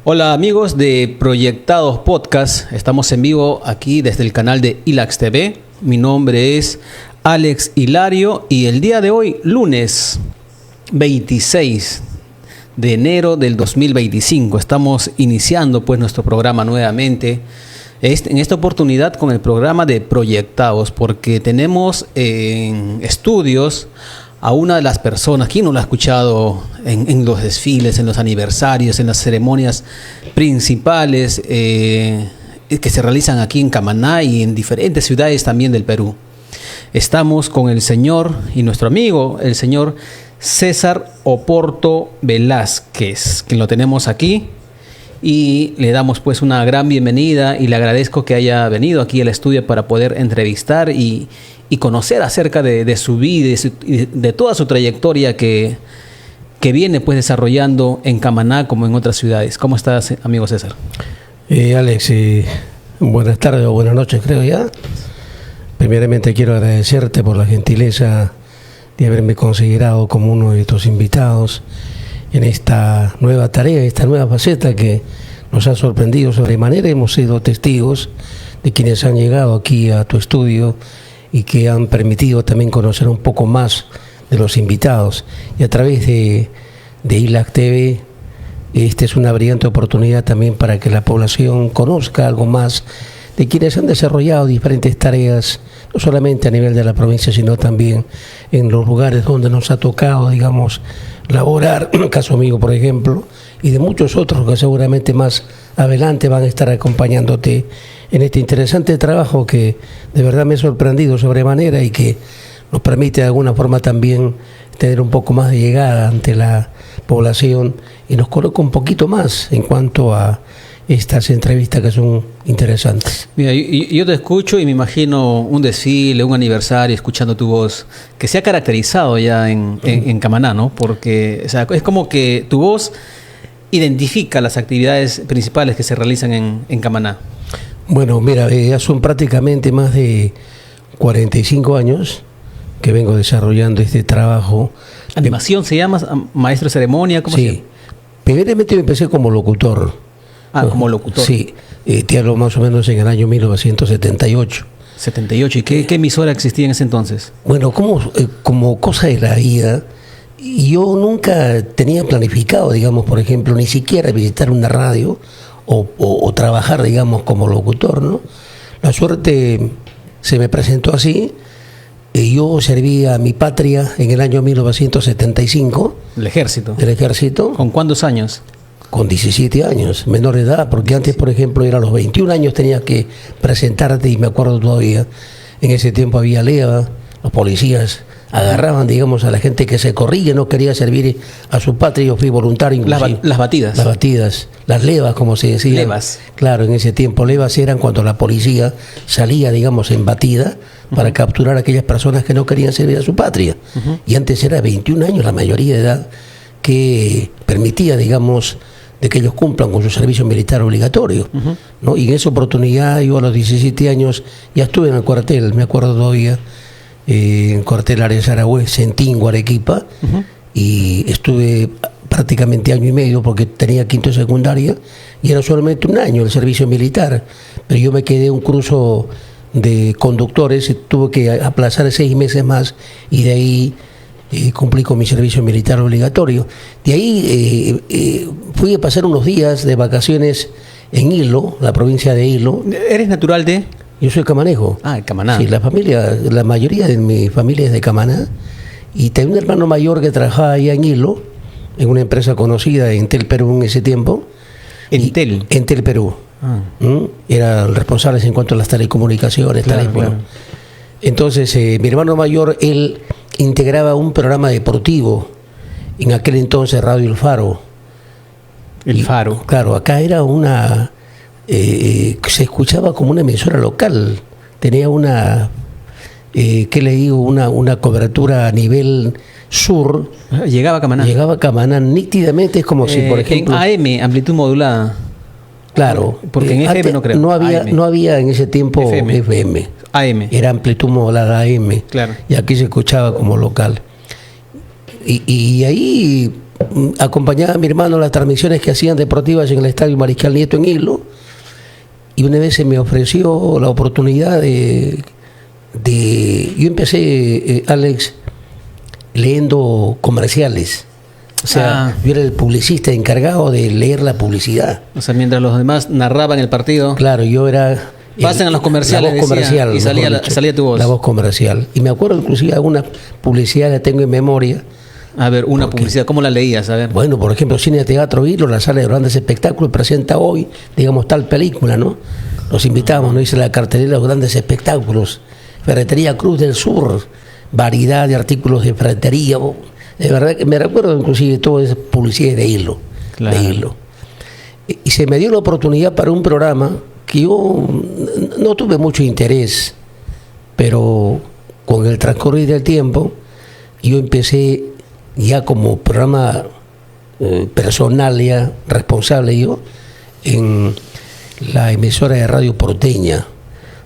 Hola amigos de Proyectados Podcast, estamos en vivo aquí desde el canal de Ilax TV. Mi nombre es Alex Hilario y el día de hoy, lunes 26 de enero del 2025, estamos iniciando pues nuestro programa nuevamente. En esta oportunidad con el programa de Proyectados, porque tenemos en estudios a una de las personas, ¿quién no lo ha escuchado en los desfiles, en los aniversarios, en las ceremonias principales que se realizan aquí en Camaná y en diferentes ciudades también del Perú? Estamos con el señor y nuestro amigo, el señor César Oporto Velázquez, que lo tenemos aquí. Y le damos pues una gran bienvenida y le agradezco que haya venido aquí al estudio para poder entrevistar y conocer acerca de su vida y de toda su trayectoria que viene pues desarrollando en Camaná como en otras ciudades. ¿Cómo estás, amigo César? Alex, buenas tardes o buenas noches creo ya. Primeramente quiero agradecerte por la gentileza de haberme considerado como uno de tus invitados en esta nueva tarea, esta nueva faceta que nos ha sorprendido sobremanera. Hemos sido testigos de quienes han llegado aquí a tu estudio y que han permitido también conocer un poco más de los invitados. Y a través de Ilax TV, esta es una brillante oportunidad también para que la población conozca algo más de quienes han desarrollado diferentes tareas, no solamente a nivel de la provincia, sino también en los lugares donde nos ha tocado, digamos, laborar, caso mío, por ejemplo, y de muchos otros que seguramente más adelante van a estar acompañándote en este interesante trabajo que de verdad me ha sorprendido sobremanera y que nos permite de alguna forma también tener un poco más de llegada ante la población y nos coloca un poquito más en cuanto a estas entrevistas que son interesantes. Mira, yo te escucho y me imagino un desfile, un aniversario, escuchando tu voz, que se ha caracterizado ya en Camaná, ¿no? Porque o sea, es como que tu voz identifica las actividades principales que se realizan en Camaná. Bueno, mira, ya son prácticamente más de 45 años que vengo desarrollando este trabajo. ¿Animación se llama? ¿Maestro de ceremonia? ¿Cómo se llama? Sí, primeramente yo empecé como locutor. Como locutor. Sí, te hablo más o menos en el año 1978. 78. ¿Y qué emisora existía en ese entonces? Bueno, como cosa de la vida, yo nunca tenía planificado, digamos, por ejemplo, ni siquiera visitar una radio o trabajar, digamos, como locutor, ¿no? La suerte se me presentó así. Yo serví a mi patria en el año 1975. ¿El ejército? ¿El ejército? ¿Con cuántos años? Con 17 años, menor de edad, porque antes, por ejemplo, era a los 21 años tenías que presentarte, y me acuerdo todavía, en ese tiempo había leva, los policías agarraban, digamos, a la gente que se corría, no quería servir a su patria. Yo fui voluntario inclusive. Las batidas. Las batidas, las levas, como se decía. Levas. Claro, en ese tiempo levas eran cuando la policía salía, digamos, en batida para capturar a aquellas personas que no querían servir a su patria. Y antes era 21 años la mayoría de edad que permitía, digamos, de que ellos cumplan con su servicio militar obligatorio, ¿no? Y en esa oportunidad yo a los 17 años ya estuve en el cuartel, me acuerdo todavía, en el cuartel Ares Aragüez, en Tingo, Arequipa, y estuve prácticamente año y medio porque tenía quinto de secundaria y era solamente un año el servicio militar, pero yo me quedé un curso de conductores y tuve que aplazar 6 meses más y de ahí cumplí con mi servicio militar obligatorio. De ahí fui a pasar unos días de vacaciones en Hilo, la provincia de Hilo. ¿Eres natural de...? Yo soy camanejo. Ah, Camaná. Sí, la mayoría de mi familia es de Camaná. Y tengo un hermano mayor que trabajaba allá en Hilo, en una empresa conocida, Entel Perú en ese tiempo. Entel Perú. Era el responsable en cuanto a las telecomunicaciones. Claro. Entonces, mi hermano mayor, él integraba un programa deportivo en aquel entonces Radio El Faro. El Faro. Claro, acá era una... se escuchaba como una emisora local. Tenía una... ¿qué le digo? Una cobertura a nivel sur. Llegaba a Camaná. Llegaba a Camaná nítidamente. Es como si, por ejemplo... En AM, amplitud modulada. Claro. Porque en FM no creo. No había en ese tiempo FM. AM. Era amplitud modulada AM. Claro. Y aquí se escuchaba como local. Y ahí acompañaba a mi hermano en las transmisiones que hacían deportivas en el Estadio Mariscal Nieto en Hilo, y una vez se me ofreció la oportunidad yo empecé, Alex, leyendo comerciales. O sea, yo era el publicista encargado de leer la publicidad. O sea, mientras los demás narraban el partido. Claro, yo era... Pasen a los comerciales, la voz comercial, y salía tu voz. La voz comercial. Y me acuerdo inclusive alguna publicidad que tengo en memoria. A ver, publicidad, ¿cómo la leías? A ver. Bueno, por ejemplo, Cine Teatro Hilo, la sala de grandes espectáculos, presenta hoy, digamos, tal película, ¿no? Los invitamos, ¿no? Dice la cartelera de los grandes espectáculos. Ferretería Cruz del Sur, variedad de artículos de ferretería. De verdad que me recuerdo inclusive todo esa publicidad de Hilo. Claro. De Hilo. Y se me dio la oportunidad para un programa que yo no tuve mucho interés, pero con el transcurrir del tiempo, yo empecé ya como programa personal, ya responsable yo, en la emisora de Radio Porteña.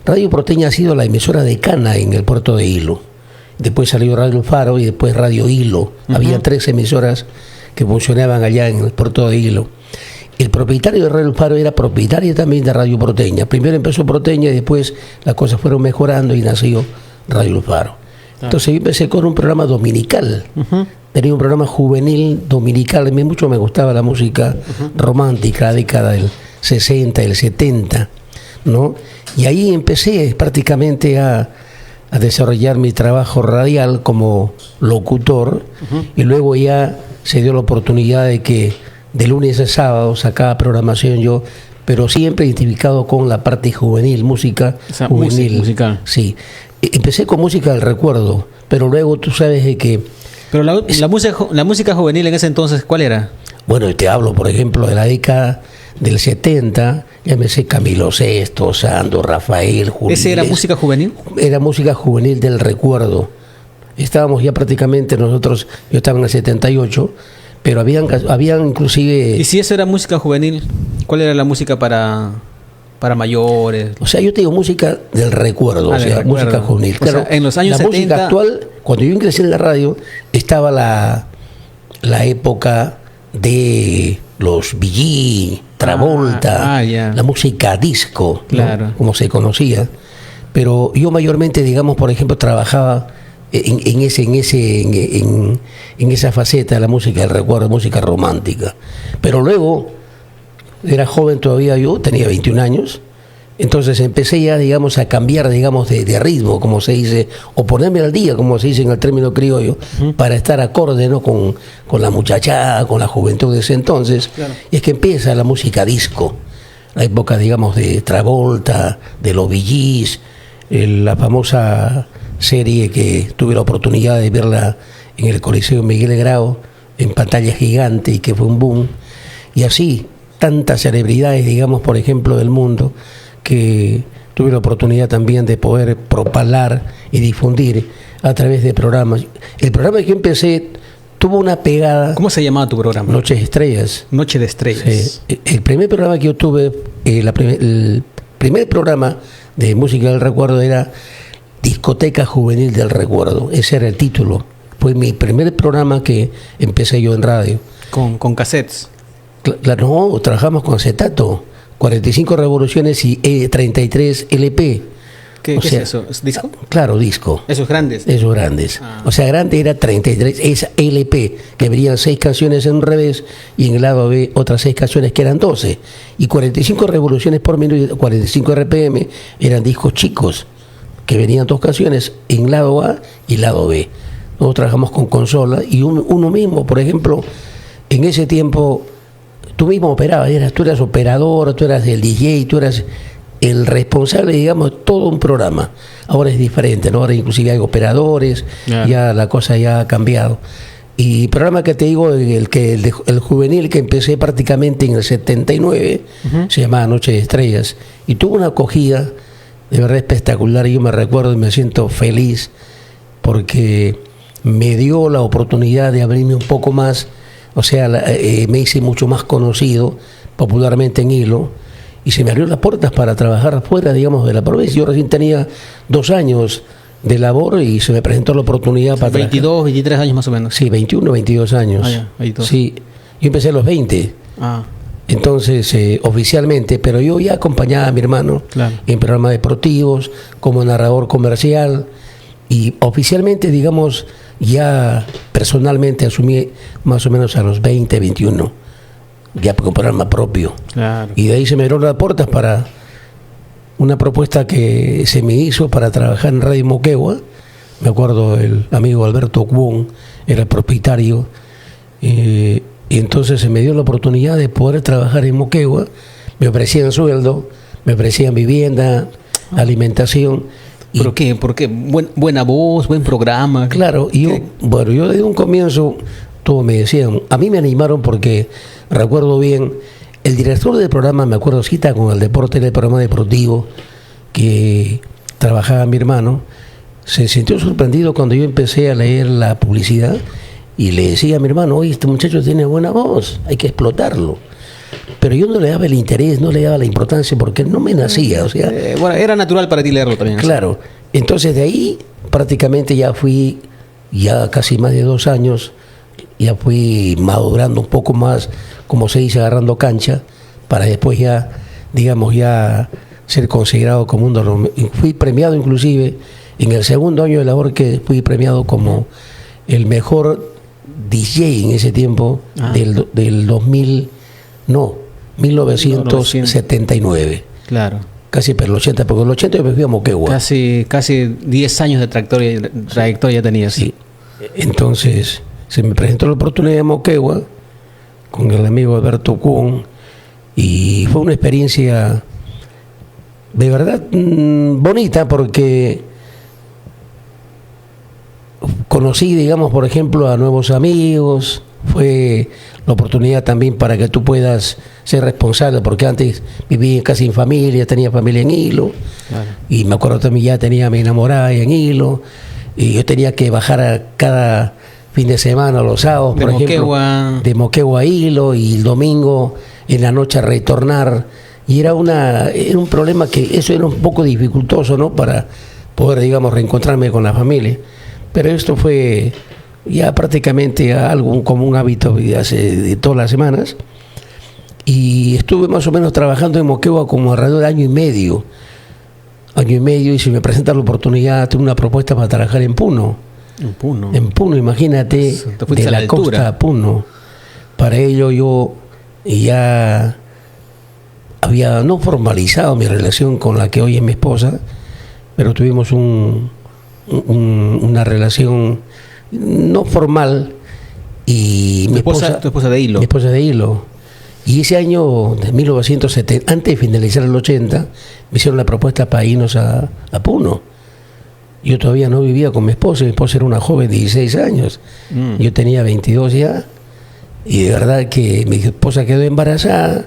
Radio Porteña ha sido la emisora decana en el puerto de Hilo. Después salió Radio Faro y después Radio Hilo. Había 3 emisoras que funcionaban allá en el puerto de Hilo. El propietario de Radio Faro era propietario también de Radio Porteña. Primero empezó Porteña y después las cosas fueron mejorando y nació Radio Faro. Entonces yo empecé con un programa dominical. Tenía un programa juvenil dominical. A mí mucho me gustaba la música romántica, la década del 60, el 70, ¿no? Y ahí empecé prácticamente a desarrollar mi trabajo radial como locutor, y luego ya se dio la oportunidad de que de lunes a sábado sacaba programación yo, pero siempre identificado con la parte juvenil, música juvenil. Musical. Sí. Empecé con música del recuerdo, pero luego tú sabes de que... Pero la música juvenil en ese entonces, ¿cuál era? Bueno, te hablo, por ejemplo, de la década del 70, llámese Camilo Sesto, Sando, Rafael, Julio. ¿Ese era música juvenil? Era música juvenil del recuerdo. Estábamos ya prácticamente nosotros, yo estaba en el 78, pero habían inclusive... ¿Y si eso era música juvenil, cuál era la música para mayores? O sea, yo te digo música del recuerdo, o sea, música juvenil. Claro, o sea, en los años la 70... música actual, cuando yo ingresé en la radio, estaba la época de los Bee Gees, Travolta, la música disco, claro, ¿no? Como se conocía. Pero yo mayormente, digamos, por ejemplo, trabajaba en esa faceta de la música del recuerdo, música romántica. Pero luego, era joven todavía yo, tenía 21 años, entonces empecé ya, digamos, a cambiar, digamos, de ritmo, como se dice, o ponerme al día, como se dice en el término criollo, para estar acorde, ¿no? con la muchachada, con la juventud de ese entonces. Claro. Y es que empieza la música disco, la época, digamos, de Travolta, de los Bee Gees, la famosa serie que tuve la oportunidad de verla en el Coliseo Miguel Grau, en pantalla gigante, y que fue un boom. Y así, tantas celebridades, digamos, por ejemplo, del mundo, que tuve la oportunidad también de poder propalar y difundir a través de programas. El programa que yo empecé tuvo una pegada... ¿Cómo se llamaba tu programa? Noches de Estrellas. Noche de Estrellas. Sí. El primer programa que yo tuve, el primer programa de música del recuerdo era Discoteca Juvenil del Recuerdo. Ese era el título. Fue mi primer programa que empecé yo en radio. ¿Con cassettes? Claro, no, trabajamos con acetato. 45 revoluciones y 33 LP. ¿Qué es eso? ¿Es disco? Claro, disco. ¿Esos grandes? Esos grandes. O sea, grande era 33, es LP, que venían 6 canciones en un revés y en el lado B otras 6 canciones que eran 12. Y 45 revoluciones por minuto, 45 RPM, eran discos chicos, que venían 2 canciones en lado A y lado B. Nosotros trabajamos con consola y uno mismo, por ejemplo, en ese tiempo... Tú mismo operabas, tú eras operador, tú eras el DJ, tú eras el responsable, digamos, de todo un programa. Ahora es diferente, ¿no? Ahora inclusive hay operadores, ya la cosa ya ha cambiado. Y el programa que te digo, el juvenil que empecé prácticamente en el 79, se llamaba Noche de Estrellas, y tuvo una acogida de verdad espectacular. Y yo me recuerdo y me siento feliz porque me dio la oportunidad de abrirme un poco más. O sea, me hice mucho más conocido popularmente en Hilo y se me abrió las puertas para trabajar fuera, digamos, de la provincia. Yo recién tenía 2 años de labor y se me presentó la oportunidad para 22, 23 años más o menos. Sí, 21, 22 años. Ya, 22. Sí, yo empecé a los 20. Ah, Entonces, oficialmente, pero yo ya acompañaba a mi hermano claro. en programas deportivos, como narrador comercial, y oficialmente, digamos, ya personalmente asumí más o menos a los 20, 21, ya con programa propio. Claro. Y de ahí se me abrieron las puertas para una propuesta que se me hizo para trabajar en Radio Moquegua. Me acuerdo, el amigo Alberto Cuón era el propietario, y entonces se me dio la oportunidad de poder trabajar en Moquegua. Me ofrecían sueldo, me ofrecían vivienda, alimentación. ¿Por qué? Porque buena voz, buen programa. Claro, y yo desde un comienzo, todos me decían, a mí me animaron porque recuerdo bien, el director del programa, me acuerdo, cita con el deporte del programa deportivo que trabajaba mi hermano, se sintió sorprendido cuando yo empecé a leer la publicidad y le decía a mi hermano, oye, este muchacho tiene buena voz, hay que explotarlo. Pero yo no le daba el interés, no le daba la importancia porque no me nacía, o sea... bueno, era natural para ti leerlo también. Claro, entonces de ahí prácticamente ya fui, ya casi más de 2 años, ya fui madurando un poco más, como se dice, agarrando cancha, para después ya, digamos, ya ser considerado como un de los... Fui premiado inclusive, en el segundo año de labor que fui premiado como el mejor DJ en ese tiempo, del 2000... No, 1979. Claro. Casi para el 80, porque en el 80 yo me fui a Moquegua. Casi 10 años de trayectoria tenías. Sí. Entonces, se me presentó la oportunidad de Moquegua con el amigo Alberto Cuón y fue una experiencia de verdad bonita porque conocí, digamos, por ejemplo, a nuevos amigos. Fue la oportunidad también para que tú puedas ser responsable, porque antes vivía casi en familia, tenía familia en Hilo, claro. Y me acuerdo también ya tenía a mi enamorada en Hilo, y yo tenía que bajar a cada fin de semana, los sábados, por ejemplo, de Moquegua a Hilo, y el domingo en la noche a retornar, y era un problema que eso era un poco dificultoso, ¿no?, para poder, digamos, reencontrarme con la familia, pero esto fue ya prácticamente algo como un hábito de todas las semanas, y estuve más o menos trabajando en Moquegua como alrededor de año y medio, y se me presenta la oportunidad, tengo una propuesta para trabajar en Puno. En Puno, imagínate, de la costa a Puno. Para ello yo ya había no formalizado mi relación con la que hoy es mi esposa, pero tuvimos una relación no formal, y tu esposa de Hilo. Mi esposa de Hilo. Y ese año de 1970, antes de finalizar el 80, me hicieron la propuesta para irnos a Puno. Yo todavía no vivía con mi esposa era una joven de 16 años. Yo tenía 22 ya, y de verdad que mi esposa quedó embarazada,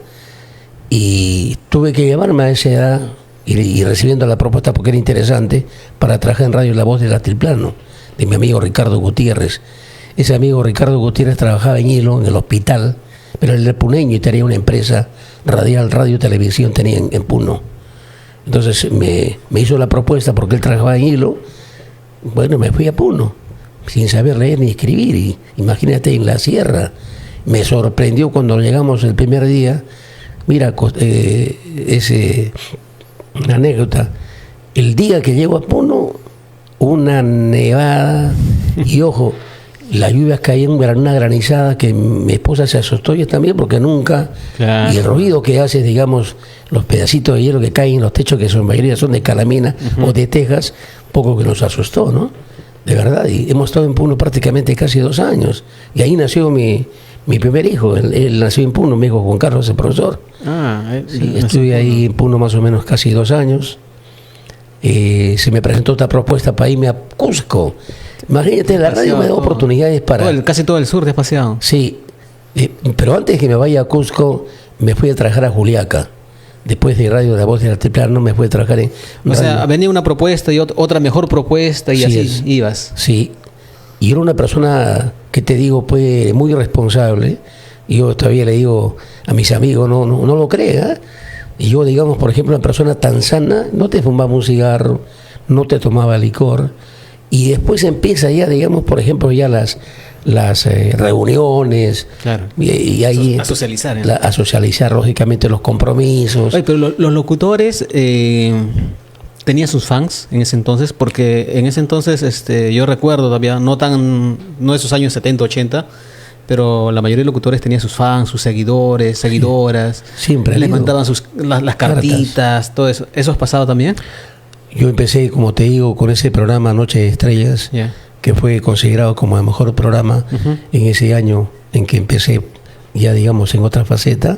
y tuve que llevarme a esa edad, y recibiendo la propuesta porque era interesante, para trabajar en Radio La Voz del Altiplano, de mi amigo Ricardo Gutiérrez. Ese amigo Ricardo Gutiérrez trabajaba en Hilo, en el hospital, pero él era puneño y tenía una empresa radial, radio, televisión, tenía en Puno. Entonces me hizo la propuesta porque él trabajaba en Hilo. Bueno, me fui a Puno, sin saber leer ni escribir, y imagínate, en la sierra. Me sorprendió cuando llegamos el primer día. Mira, una anécdota. El día que llego a Puno, una nevada, y ojo, las lluvias caían, una granizada que mi esposa se asustó, yo también, porque nunca, claro. Y el ruido que hace, digamos, los pedacitos de hielo que caen en los techos, que en mayoría son de calamina o de tejas, poco que nos asustó, ¿no? De verdad, y hemos estado en Puno prácticamente casi 2 años, y ahí nació mi primer hijo. Él nació en Puno, mi hijo Juan Carlos, el profesor. Sí, estuve ahí en Puno más o menos casi 2 años. Se me presentó otra propuesta para irme a Cusco. Imagínate, la radio me da oportunidades para... casi todo el sur te has paseado. Sí, pero antes que me vaya a Cusco, me fui a trabajar a Juliaca. Después de Radio La Voz del Altiplano, me fui a trabajar en... O sea, venía una propuesta y otra mejor propuesta, y así ibas. Sí, y era una persona que, te digo, pues, muy responsable. Y yo todavía le digo a mis amigos, no lo crean, ¿eh? Y yo, digamos, por ejemplo, una persona tan sana, no te fumaba un cigarro, no te tomaba licor, y después empieza ya, digamos, por ejemplo, ya las reuniones, Claro. y ahí A socializar. a socializar, lógicamente, los compromisos. Oye, pero los locutores tenían sus fans en ese entonces, porque en ese entonces yo recuerdo todavía, no esos años 70, 80, pero la mayoría de locutores tenían sus fans, sus seguidores, seguidoras. Siempre. Les mandaban las cartitas, todo eso. ¿Eso has pasado también? Yo empecé, como te digo, con ese programa Noche de Estrellas, Yeah. que fue considerado como el mejor programa en ese año en que empecé, ya digamos, en otra faceta.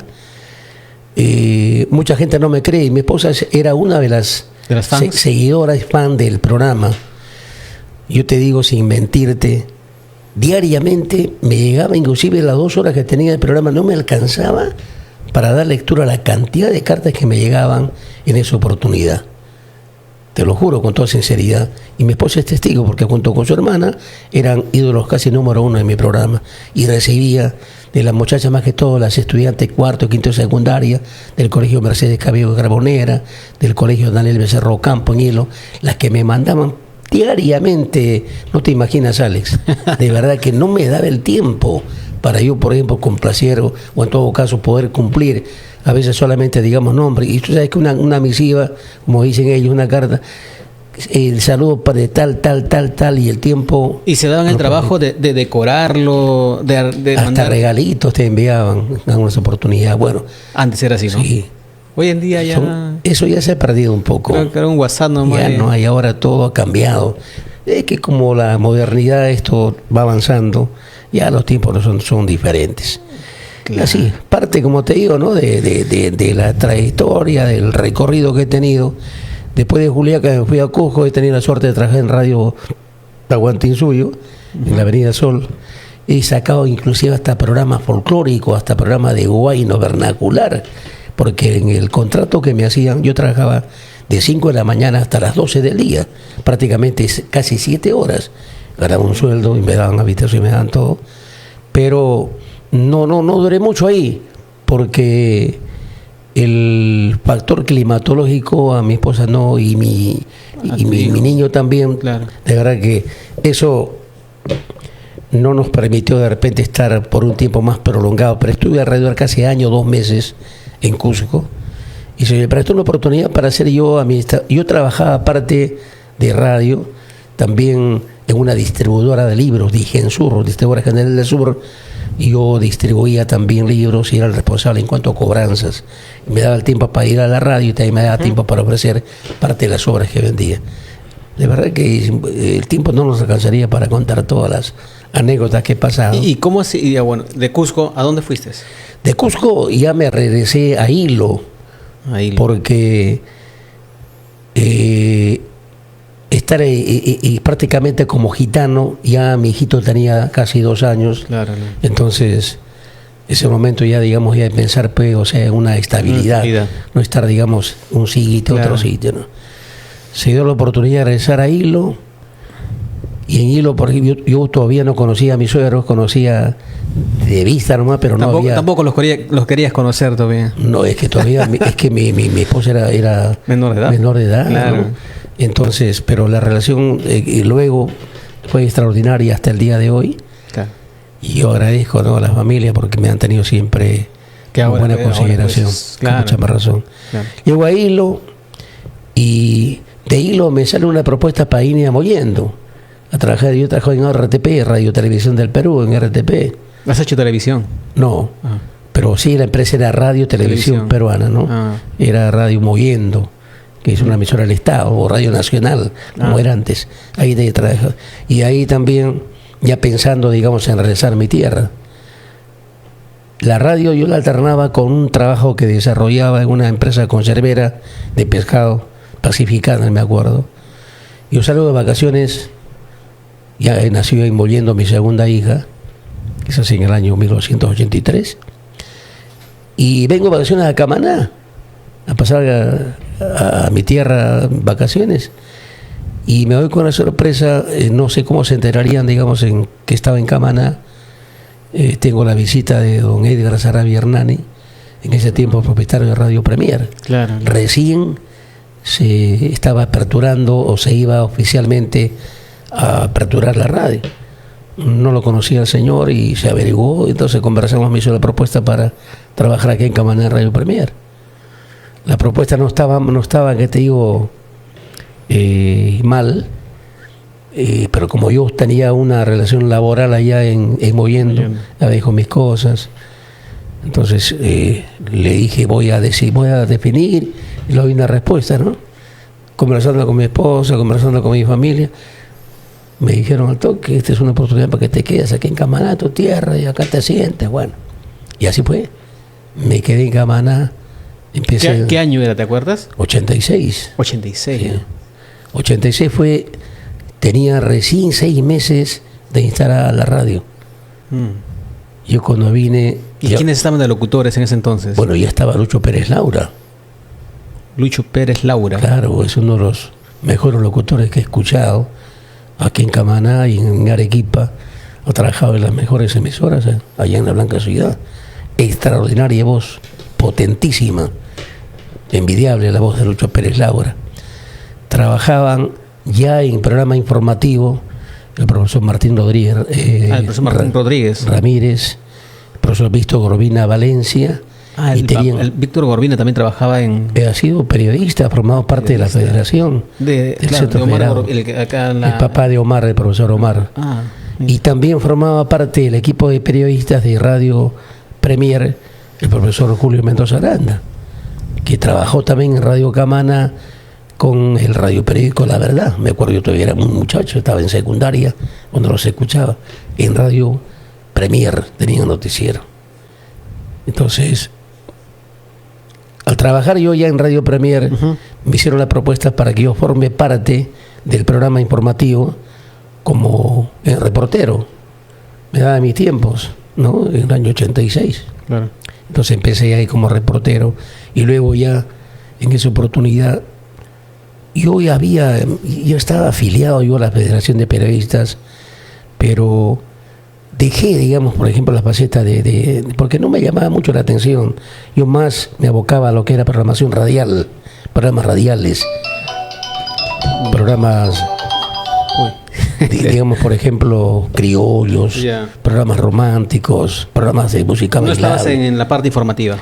Mucha gente no me cree, y mi esposa era una de las fans. seguidoras, fan del programa. Yo te digo, sin mentirte, diariamente me llegaba, inclusive las 2 horas que tenía el programa, no me alcanzaba para dar lectura a la cantidad de cartas que me llegaban en esa oportunidad. Te lo juro con toda sinceridad. Y mi esposa es testigo, porque junto con su hermana eran ídolos casi número 1 en mi programa. Y recibía de las muchachas, más que todo, las estudiantes cuarto, quinto de secundaria, del colegio Mercedes Cabello Carbonera, del colegio Daniel Becerro Ocampo en Hilo, las que me mandaban diariamente. No te imaginas, Alex. De verdad que no me daba el tiempo para yo, por ejemplo, complacer o en todo caso poder cumplir. A veces solamente digamos nombre. Y tú sabes que una misiva, como dicen ellos, una carta, el saludo para de tal, y el tiempo... Y se daban el trabajo de decorarlo, de hasta mandar... regalitos te enviaban en algunas oportunidades. Bueno, Antes era así, ¿no? sí. Hoy en día ya... Eso ya se ha perdido un poco. Creo que era un WhatsApp nomás. Ya no hay, ahora todo ha cambiado. Es que como la modernidad, esto va avanzando, ya los tiempos no son diferentes. Claro. Así, parte, como te digo, ¿no? de la trayectoria, del recorrido que he tenido. Después de Juliaca me fui a Cusco, he tenido la suerte de trabajar en Radio Tahuantinsuyo, en la Avenida Sol. He sacado inclusive hasta programas folclóricos, hasta programas de guayno vernacular, porque en el contrato que me hacían, yo trabajaba de 5 de la mañana hasta las 12 del día, prácticamente casi 7 horas. Ganaba un sueldo y me daban habitación y me daban todo. Pero no duré mucho ahí, porque el factor climatológico a mi esposa no, y mi niño también. Claro. De verdad que eso no nos permitió de repente estar por un tiempo más prolongado, pero estuve alrededor casi año, 2 meses en Cusco, y se me prestó una oportunidad para hacer yo trabajaba aparte de radio, también en una distribuidora de libros, Digensur, Distribuidora General del Sur. Yo distribuía también libros y era el responsable en cuanto a cobranzas. Me daba el tiempo para ir a la radio y también me daba tiempo para ofrecer parte de las obras que vendía. De verdad que el tiempo no nos alcanzaría para contar todas las anécdotas que he pasado. ¿Y cómo así? Bueno, de Cusco, ¿a dónde fuiste? De Cusco ya me regresé a Hilo, porque estar prácticamente como gitano, ya mi hijito tenía casi 2 años. Claro, no. Entonces, ese momento ya, digamos, ya de pensar, pues, o sea, una estabilidad, no estar, digamos, un sitio, claro, otro sitio, ¿no? Se dio la oportunidad de regresar a Hilo, y en Hilo, por ejemplo, yo todavía no conocía a mis suegros, conocía de vista nomás, pero no había... Tampoco los querías conocer todavía. No, es que todavía, es que mi esposa era menor de edad, claro, ¿no? Entonces, pero la relación y luego fue extraordinaria hasta el día de hoy. Claro. Y yo agradezco, ¿no?, a la familia, porque me han tenido siempre con buena consideración, pues, claro, con mucha más razón. Claro. Llego a Hilo, y de Hilo me sale una propuesta para irme a Mollendo a trabajar. Yo trabajo en RTP, Radio Televisión del Perú, en RTP. ¿Has hecho televisión? No, pero sí, la empresa era Radio Televisión Peruana, ¿no? Era Radio Mollendo, que es una emisora del Estado, o Radio Nacional, como era antes. Ahí de trabajo. Y ahí también, ya pensando, digamos, en regresar a mi tierra. La radio yo la alternaba con un trabajo que desarrollaba en una empresa conservera de pescado, Pacificana, me acuerdo. Yo salgo de vacaciones, ya nació en Mollendo mi segunda hija, que es así en el año 1983, y vengo de vacaciones a Camaná, a pasar a mi tierra vacaciones, y me doy con la sorpresa, no sé cómo se enterarían, digamos, en que estaba en Camaná. Tengo la visita de don Edgar Sarabia Hernani, en ese tiempo propietario de Radio Premier. Claro. Recién se estaba aperturando o se iba oficialmente a aperturar la radio. No lo conocía el señor y se averiguó, entonces conversamos, me hizo la propuesta para trabajar aquí en Camaná en Radio Premier. La propuesta no estaba, que te digo, mal, pero como yo tenía una relación laboral allá en Mollendo, ya dijo mis cosas, entonces le dije voy a definir, y le doy una respuesta, ¿no? Conversando con mi esposa, conversando con mi familia, me dijeron al toque, esta es una oportunidad para que te quedes aquí en Camaná, tu tierra, y acá te sientes, bueno, y así fue, me quedé en Camaná. ¿Qué año era, te acuerdas? 86. 86. Sí. 86 tenía recién 6 meses de instalar la radio. Yo cuando vine... ¿Y quiénes estaban de locutores en ese entonces? Bueno, ya estaba Lucho Pérez Laura. Lucho Pérez Laura. Claro, es uno de los mejores locutores que he escuchado aquí en Camaná y en Arequipa. Ha trabajado en las mejores emisoras allá en la Blanca Ciudad. Extraordinaria voz, potentísima, envidiable la voz de Lucho Pérez Laura. Trabajaban ya en programa informativo el profesor Martín Rodríguez, el profesor Martín Rodríguez Ramírez, el profesor Víctor Gorbina Valencia. El Víctor Gorbina también trabajaba en... Ha sido periodista, ha formado parte de la federación del Centro Federado. El papá de Omar, el profesor Omar. Y también formaba parte del equipo de periodistas de Radio Premier, el profesor Julio Mendoza Aranda, que trabajó también en Radio Camaná con el radio periódico La Verdad. Me acuerdo, yo todavía era un muchacho, estaba en secundaria cuando los escuchaba. En Radio Premier tenía un noticiero. Entonces, al trabajar yo ya en Radio Premier, me hicieron la propuesta para que yo forme parte del programa informativo como reportero. Me daba mis tiempos, ¿no? En el año 86. Claro. Entonces empecé ahí como reportero y luego ya en esa oportunidad yo estaba afiliado yo a la Federación de Periodistas, pero dejé, digamos, por ejemplo, la faceta porque no me llamaba mucho la atención. Yo más me abocaba a lo que era programación radial, programas radiales, programas, digamos, por ejemplo, criollos, programas románticos, programas de música bailable. ¿No estabas en la parte informativa?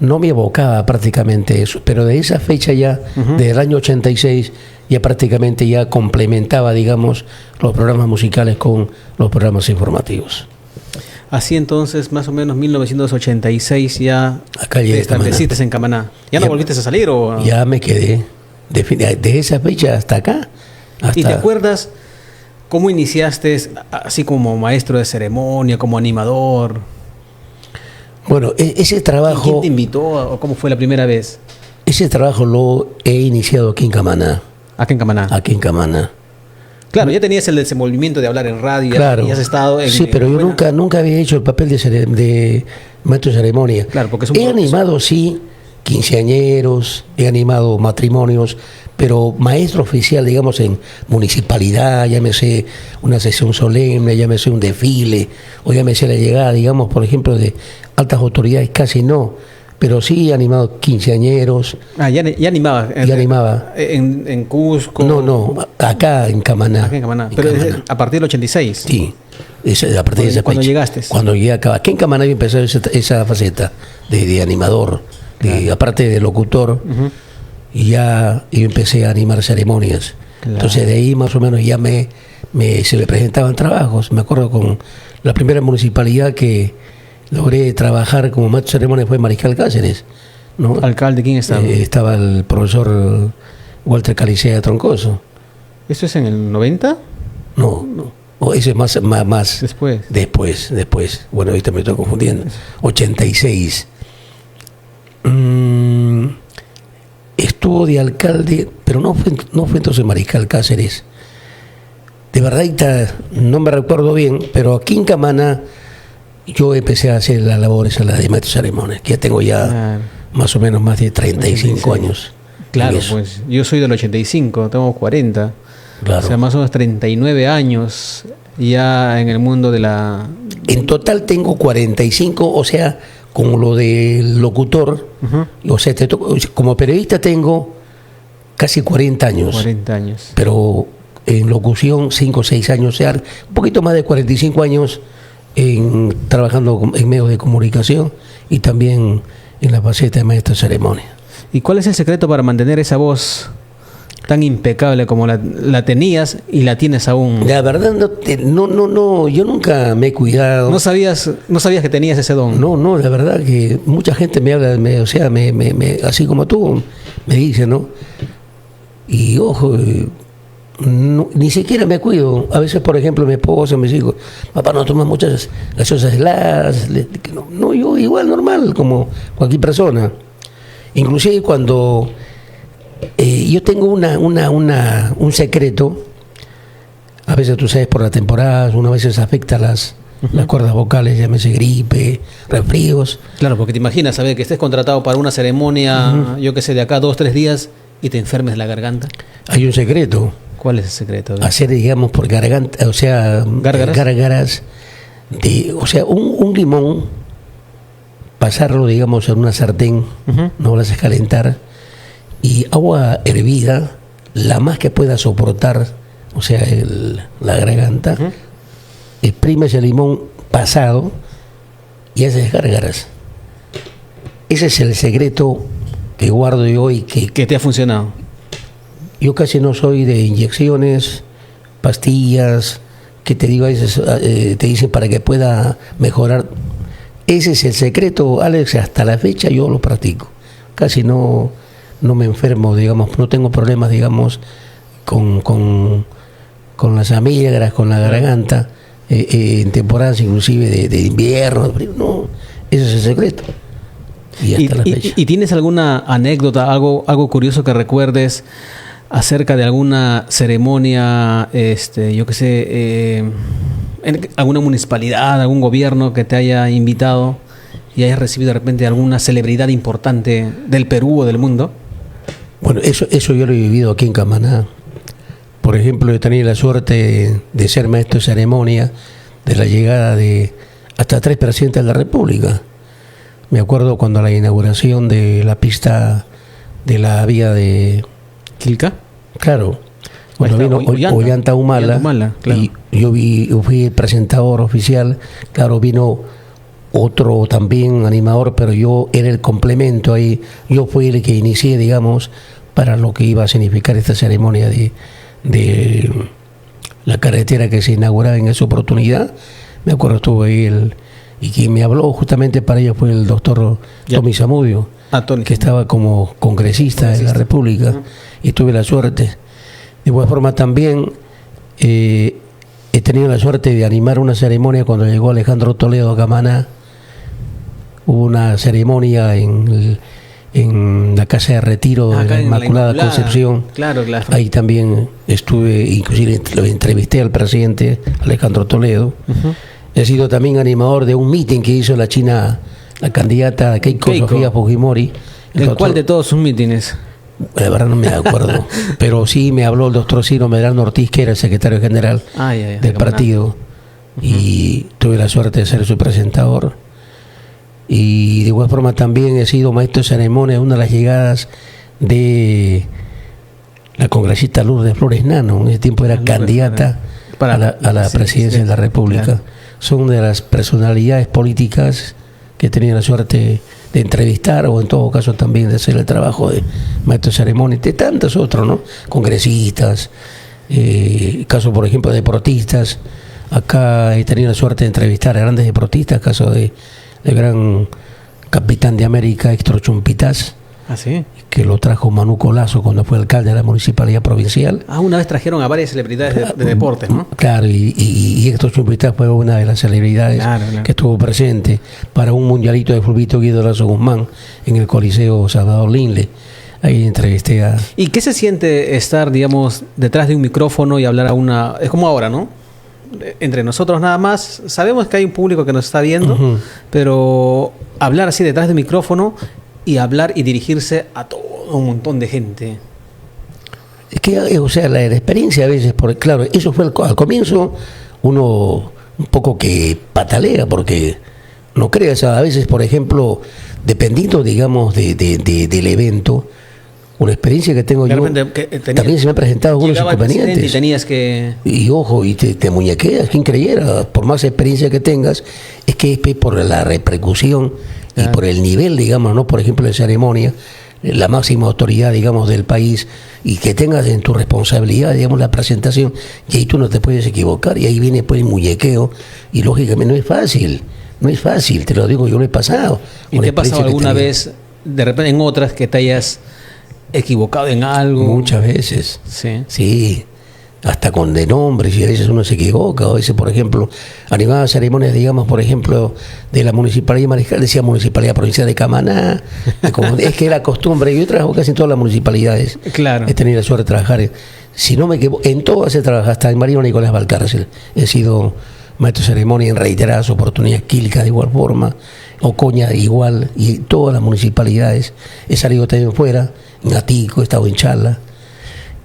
No me abocaba prácticamente eso, pero de esa fecha ya, del año 86, ya prácticamente ya complementaba, digamos, los programas musicales con los programas informativos. Así entonces, más o menos 1986 ya acá te estableciste en Camaná. ¿Ya no volviste a salir o...? Ya me quedé, de esa fecha hasta acá. ¿Y te acuerdas cómo iniciaste así como maestro de ceremonia, como animador? Bueno, ese trabajo... ¿Quién te invitó o cómo fue la primera vez? Ese trabajo lo he iniciado aquí en Camaná. ¿Aquí en Camaná? Aquí en Camaná. Claro, ya tenías el desenvolvimiento de hablar en radio, claro, y has estado en... Sí, pero yo nunca había hecho el papel de maestro de ceremonia. Claro, porque he animado, sí, quinceañeros, he animado matrimonios, pero maestro oficial, digamos, en municipalidad, llámese una sesión solemne, llámese un desfile, o llámese la llegada, digamos, por ejemplo, de altas autoridades, casi no. Pero sí he animado quinceañeros. Ya animaba. Ya animaba. ¿En Cusco? No, acá en Camaná. Acá en Camaná. Pero a partir del 86. Sí, a partir de esa ¿Cuándo fecha. llegaste? Cuando llegué acá. Aquí en Camaná yo empecé esa faceta de animador, aparte de locutor, y ya yo empecé a animar ceremonias. Claro. Entonces de ahí más o menos ya se me presentaban trabajos. Me acuerdo con la primera municipalidad que logré trabajar como maestro de ceremonia fue Mariscal Cáceres, ¿no? ¿Alcalde quién estaba? Estaba el profesor Walter Calicea Troncoso. ¿Eso es en el 90? No. Ese es más después. Después. Bueno, ahorita me estoy confundiendo. 86. Estuvo de alcalde, pero no fue entonces Mariscal Cáceres. De verdad, no me recuerdo bien, pero aquí en Camaná yo empecé a hacer las labores a la de maestro de ceremonias, que ya tengo más o menos más de 35 años. Claro, pues yo soy del 85, tengo 40. Claro. O sea, más o menos 39 años ya en el mundo de la... En total tengo 45, o sea, con lo del locutor, o sea, como periodista tengo casi 40 años. 40 años. Pero en locución 5 o 6 años, o sea, un poquito más de 45 años trabajando en medios de comunicación y también en la faceta de maestro de ceremonia. ¿Y cuál es el secreto para mantener esa voz tan impecable como la tenías y la tienes aún? La verdad, no, yo nunca me he cuidado. ¿No sabías que tenías ese don? No, la verdad que mucha gente me habla, o sea, así como tú, me dice, ¿no? Y ojo, ni siquiera me cuido. A veces, por ejemplo, mi esposa me dice, papá, no tomas muchas gaseosas heladas. No, yo igual, normal, como cualquier persona. Inclusive cuando yo tengo un secreto, a veces tú sabes por la temporada, una veces afecta las cuerdas vocales, llámese gripe, resfríos. Claro, porque te imaginas, ¿sabes? Que estés contratado para una ceremonia, yo qué sé, de acá 2 o 3 días y te enfermes la garganta. Hay un secreto. ¿Cuál es el secreto? Hacer, digamos, por garganta, o sea, gárgaras, o sea, un limón, pasarlo, digamos, en una sartén, no lo haces calentar, y agua hervida, la más que pueda soportar, o sea, la garganta, exprimes el limón pasado y haces gárgaras. Ese es el secreto que guardo yo y que te ha funcionado. Yo casi no soy de inyecciones, pastillas, que te digo a veces, te dicen para que pueda mejorar. Ese es el secreto, Alex, hasta la fecha yo lo practico. Casi no me enfermo, digamos, no tengo problemas, digamos, con las amígdalas, con la garganta, en temporadas inclusive de invierno, no, ese es el secreto. Y hasta la fecha. ¿Y tienes alguna anécdota, algo curioso que recuerdes acerca de alguna ceremonia, yo qué sé, en alguna municipalidad, algún gobierno que te haya invitado y hayas recibido de repente alguna celebridad importante del Perú o del mundo? Bueno, eso yo lo he vivido aquí en Camaná. Por ejemplo, he tenido la suerte de ser maestro de ceremonia de la llegada de hasta 3 presidentes de la República. Me acuerdo cuando la inauguración de la pista de la vía de ¿Quilca? Claro. Cuando vino Ollanta Humala, claro. Y yo fui el presentador oficial. Claro, vino otro también animador, pero yo era el complemento ahí. Yo fui el que inicié, digamos, para lo que iba a significar esta ceremonia de la carretera que se inauguraba en esa oportunidad. Me acuerdo, estuvo ahí y quien me habló justamente para ello fue el doctor Tommy Zamudio, que estaba como congresista de la República, y tuve la suerte. De igual forma también he tenido la suerte de animar una ceremonia cuando llegó Alejandro Toledo a Camaná. Hubo una ceremonia en la Casa de Retiro de la Inmaculada Concepción. Claro. Ahí también estuve, inclusive lo entrevisté al presidente Alejandro Toledo. He sido también animador de un meeting que hizo la candidata Keiko Sofía Fujimori. ¿En cuál de todos sus mítines? La verdad no me acuerdo, pero sí me habló el doctor Ciro Medrano Ortiz, que era el secretario general del partido, y tuve la suerte de ser su presentador. Y de igual forma también he sido maestro de ceremonia de una de las llegadas de la congresista Lourdes Flores Nano. En ese tiempo era candidata a la presidencia de la República. Claro. Son de las personalidades políticas que he tenido la suerte de entrevistar, o en todo caso también de hacer el trabajo de maestro de ceremonia, de tantos otros, ¿no? Congresistas, caso por ejemplo de deportistas. Acá he tenido la suerte de entrevistar a grandes deportistas, caso del gran capitán de América, Héctor Chumpitaz. ¿Ah, sí? Que lo trajo Manu Colazo cuando fue alcalde de la municipalidad provincial. Una vez trajeron a varias celebridades de deportes, ¿no? Claro, y Héctor Chumpitaz fue una de las celebridades que estuvo presente para un mundialito de fulbito Guido Lazo Guzmán en el Coliseo Salvador Linle. Ahí entrevisté a... ¿Y qué se siente estar, digamos, detrás de un micrófono y hablar a una... Es como ahora, ¿no? Entre nosotros nada más. Sabemos que hay un público que nos está viendo, pero hablar así detrás del micrófono y hablar y dirigirse a todo un montón de gente. Es que, o sea, la experiencia a veces, porque claro, eso fue al comienzo, uno un poco que patalea, porque no creas, a veces, por ejemplo, dependiendo, digamos, del evento, una experiencia que tengo yo, también se me han presentado algunos inconvenientes. Y tenías que... Y ojo, y te muñequeas, quien creyera, por más experiencia que tengas, es que es por la repercusión y por el nivel, digamos, ¿no? Por ejemplo, de ceremonia, la máxima autoridad, digamos, del país, y que tengas en tu responsabilidad, digamos, la presentación, y ahí tú no te puedes equivocar, y ahí viene pues el muñequeo, y lógicamente no es fácil, te lo digo, yo lo he pasado. ¿Y te ha pasado alguna vez, de repente en otras, que te hayas equivocado en algo? Muchas veces. Sí. Hasta con de nombres, y a veces uno se equivoca. A veces, por ejemplo, animaba ceremonias, digamos, por ejemplo, de la Municipalidad de Mariscal, decía Municipalidad Provincial de Camaná. Es que era costumbre. Yo trabajo casi en todas las municipalidades. Claro. He tenido la suerte de trabajar. Si no me equivoco, en todas he trabajado, hasta en Marino Nicolás Valcárcel. He sido maestro de ceremonia en reiteradas oportunidades, Quilca de igual forma, Ocoña igual, y todas las municipalidades. He salido también fuera, en Atico, he estado en Chala.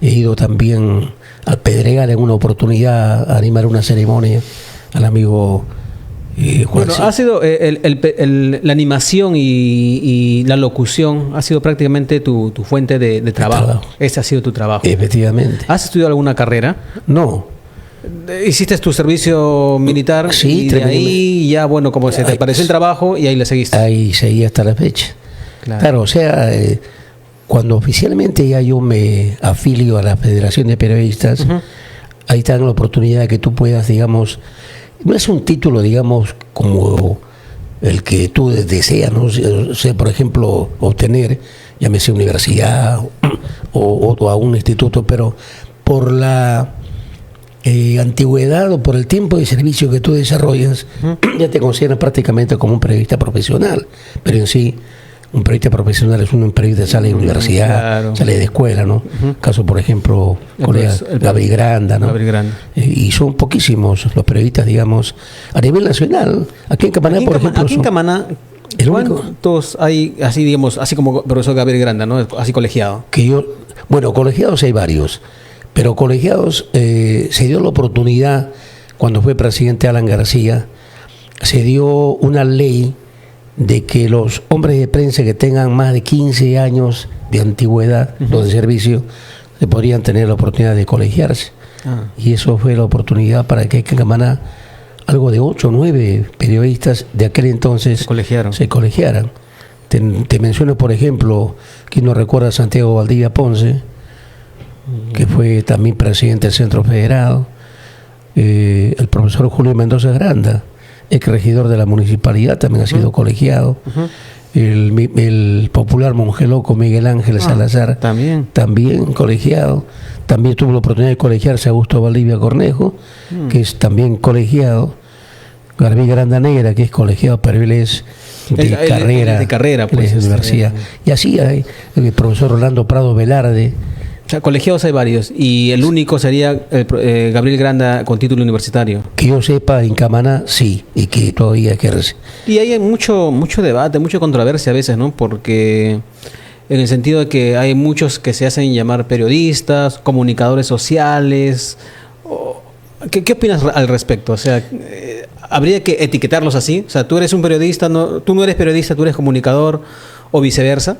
He ido también al Pedregal en una oportunidad a animar una ceremonia al amigo Juan. Bueno, ha sido la animación y la locución ha sido prácticamente tu fuente de trabajo. Ese ha sido tu trabajo. Efectivamente. ¿Has estudiado alguna carrera? No. ¿Hiciste tu servicio militar? Sí, y de ahí ya, bueno, como se te pareció el trabajo y ahí le seguiste. Ahí seguí hasta la fecha. Claro, o sea, cuando oficialmente ya yo me afilio a la Federación de Periodistas, ahí está la oportunidad de que tú puedas, digamos, no es un título, digamos, como el que tú deseas, ¿no? O sea, por ejemplo, obtener, llámese universidad o a un instituto, pero por la antigüedad o por el tiempo de servicio que tú desarrollas, ya te consideran prácticamente como un periodista profesional, pero en sí un periodista profesional es un periodista que sale de universidad, claro, sale de escuela, ¿no? Caso, por ejemplo, colega Gabriel Granda, ¿no? Y son poquísimos los periodistas, digamos, a nivel nacional. Aquí en Camaná, por ejemplo. Aquí en Camaná, ¿cuántos hay, así, digamos, así como profesor Gabriel Granda, ¿no? Así colegiado. Bueno, colegiados hay varios, pero colegiados se dio la oportunidad, cuando fue presidente Alan García, se dio una ley de que los hombres de prensa que tengan más de 15 años de antigüedad o de servicio se podrían tener la oportunidad de colegiarse. Y eso fue la oportunidad para que en Camaná algo de 8 o 9 periodistas de aquel entonces se colegiaran. Te menciono, por ejemplo, quien no recuerda a Santiago Valdivia Ponce, que fue también presidente del Centro Federado, el profesor Julio Mendoza Granda, ex regidor de la municipalidad, también ha sido colegiado. El popular monje loco Miguel Ángel Salazar, también colegiado. También tuvo la oportunidad de colegiarse Augusto Valdivia Cornejo, que es también colegiado. Gabriel Granda Negra, que es colegiado, pero él es de carrera, pues, de universidad. Y así hay el profesor Orlando Prado Velarde. O sea, colegiados hay varios, y el único sería Gabriel Granda con título universitario. Que yo sepa, en Camaná sí, y que todavía ejerce. Y ahí hay mucho debate, mucha controversia a veces, ¿no? Porque en el sentido de que hay muchos que se hacen llamar periodistas, comunicadores sociales. ¿Qué opinas al respecto? O sea, ¿habría que etiquetarlos así? O sea, tú eres un periodista, tú no eres periodista, tú eres comunicador, o viceversa.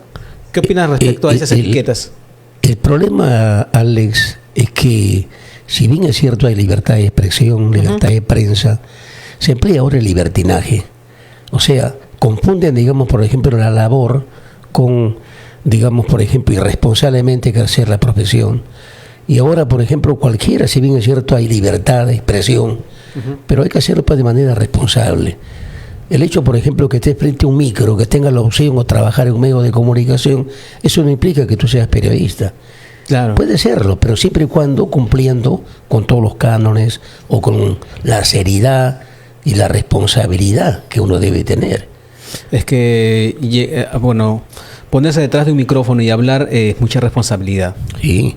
¿Qué opinas respecto a esas etiquetas? El problema, Alex, es que si bien es cierto hay libertad de expresión, libertad de prensa, se emplea ahora el libertinaje. O sea, confunden, digamos, por ejemplo, la labor con, digamos, por ejemplo, irresponsablemente ejercer la profesión. Y ahora, por ejemplo, cualquiera, si bien es cierto hay libertad de expresión, pero hay que hacerlo de manera responsable. El hecho, por ejemplo, que estés frente a un micro, que tengas la opción o trabajar en un medio de comunicación, eso no implica que tú seas periodista. Claro. Puede serlo, pero siempre y cuando cumpliendo con todos los cánones o con la seriedad y la responsabilidad que uno debe tener. Es que, bueno, ponerse detrás de un micrófono y hablar es mucha responsabilidad. Sí.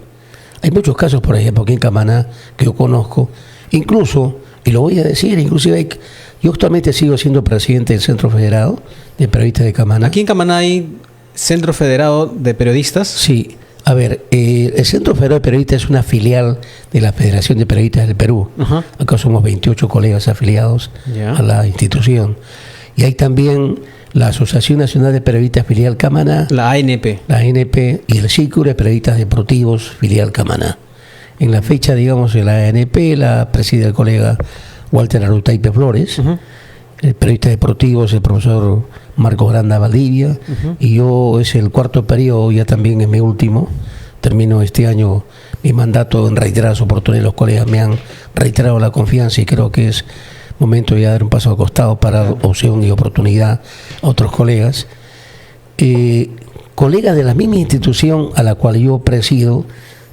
Hay muchos casos, por ejemplo, aquí en Camaná, que yo conozco, incluso, y lo voy a decir, inclusive yo actualmente sigo siendo presidente del Centro Federado de Periodistas de Camaná. ¿Aquí en Camaná hay Centro Federado de Periodistas? Sí. A ver, el Centro Federado de Periodistas es una filial de la Federación de Periodistas del Perú. Acá somos 28 colegas afiliados a la institución. Y hay también la Asociación Nacional de Periodistas Filial Camaná, La ANP. la ANP y el Círculo de Periodistas Deportivos Filial Camaná. En la fecha, digamos, de la ANP la preside el colega Walter Arutaipe Flores. El periodista deportivo es el profesor Marcos Granda Valdivia, y yo es el cuarto periodo, ya también es mi último. Termino este año mi mandato en reiteradas oportunidades. Los colegas me han reiterado la confianza y creo que es momento ya de dar un paso al costado para dar opción y oportunidad a otros colegas. Colegas de la misma institución a la cual yo presido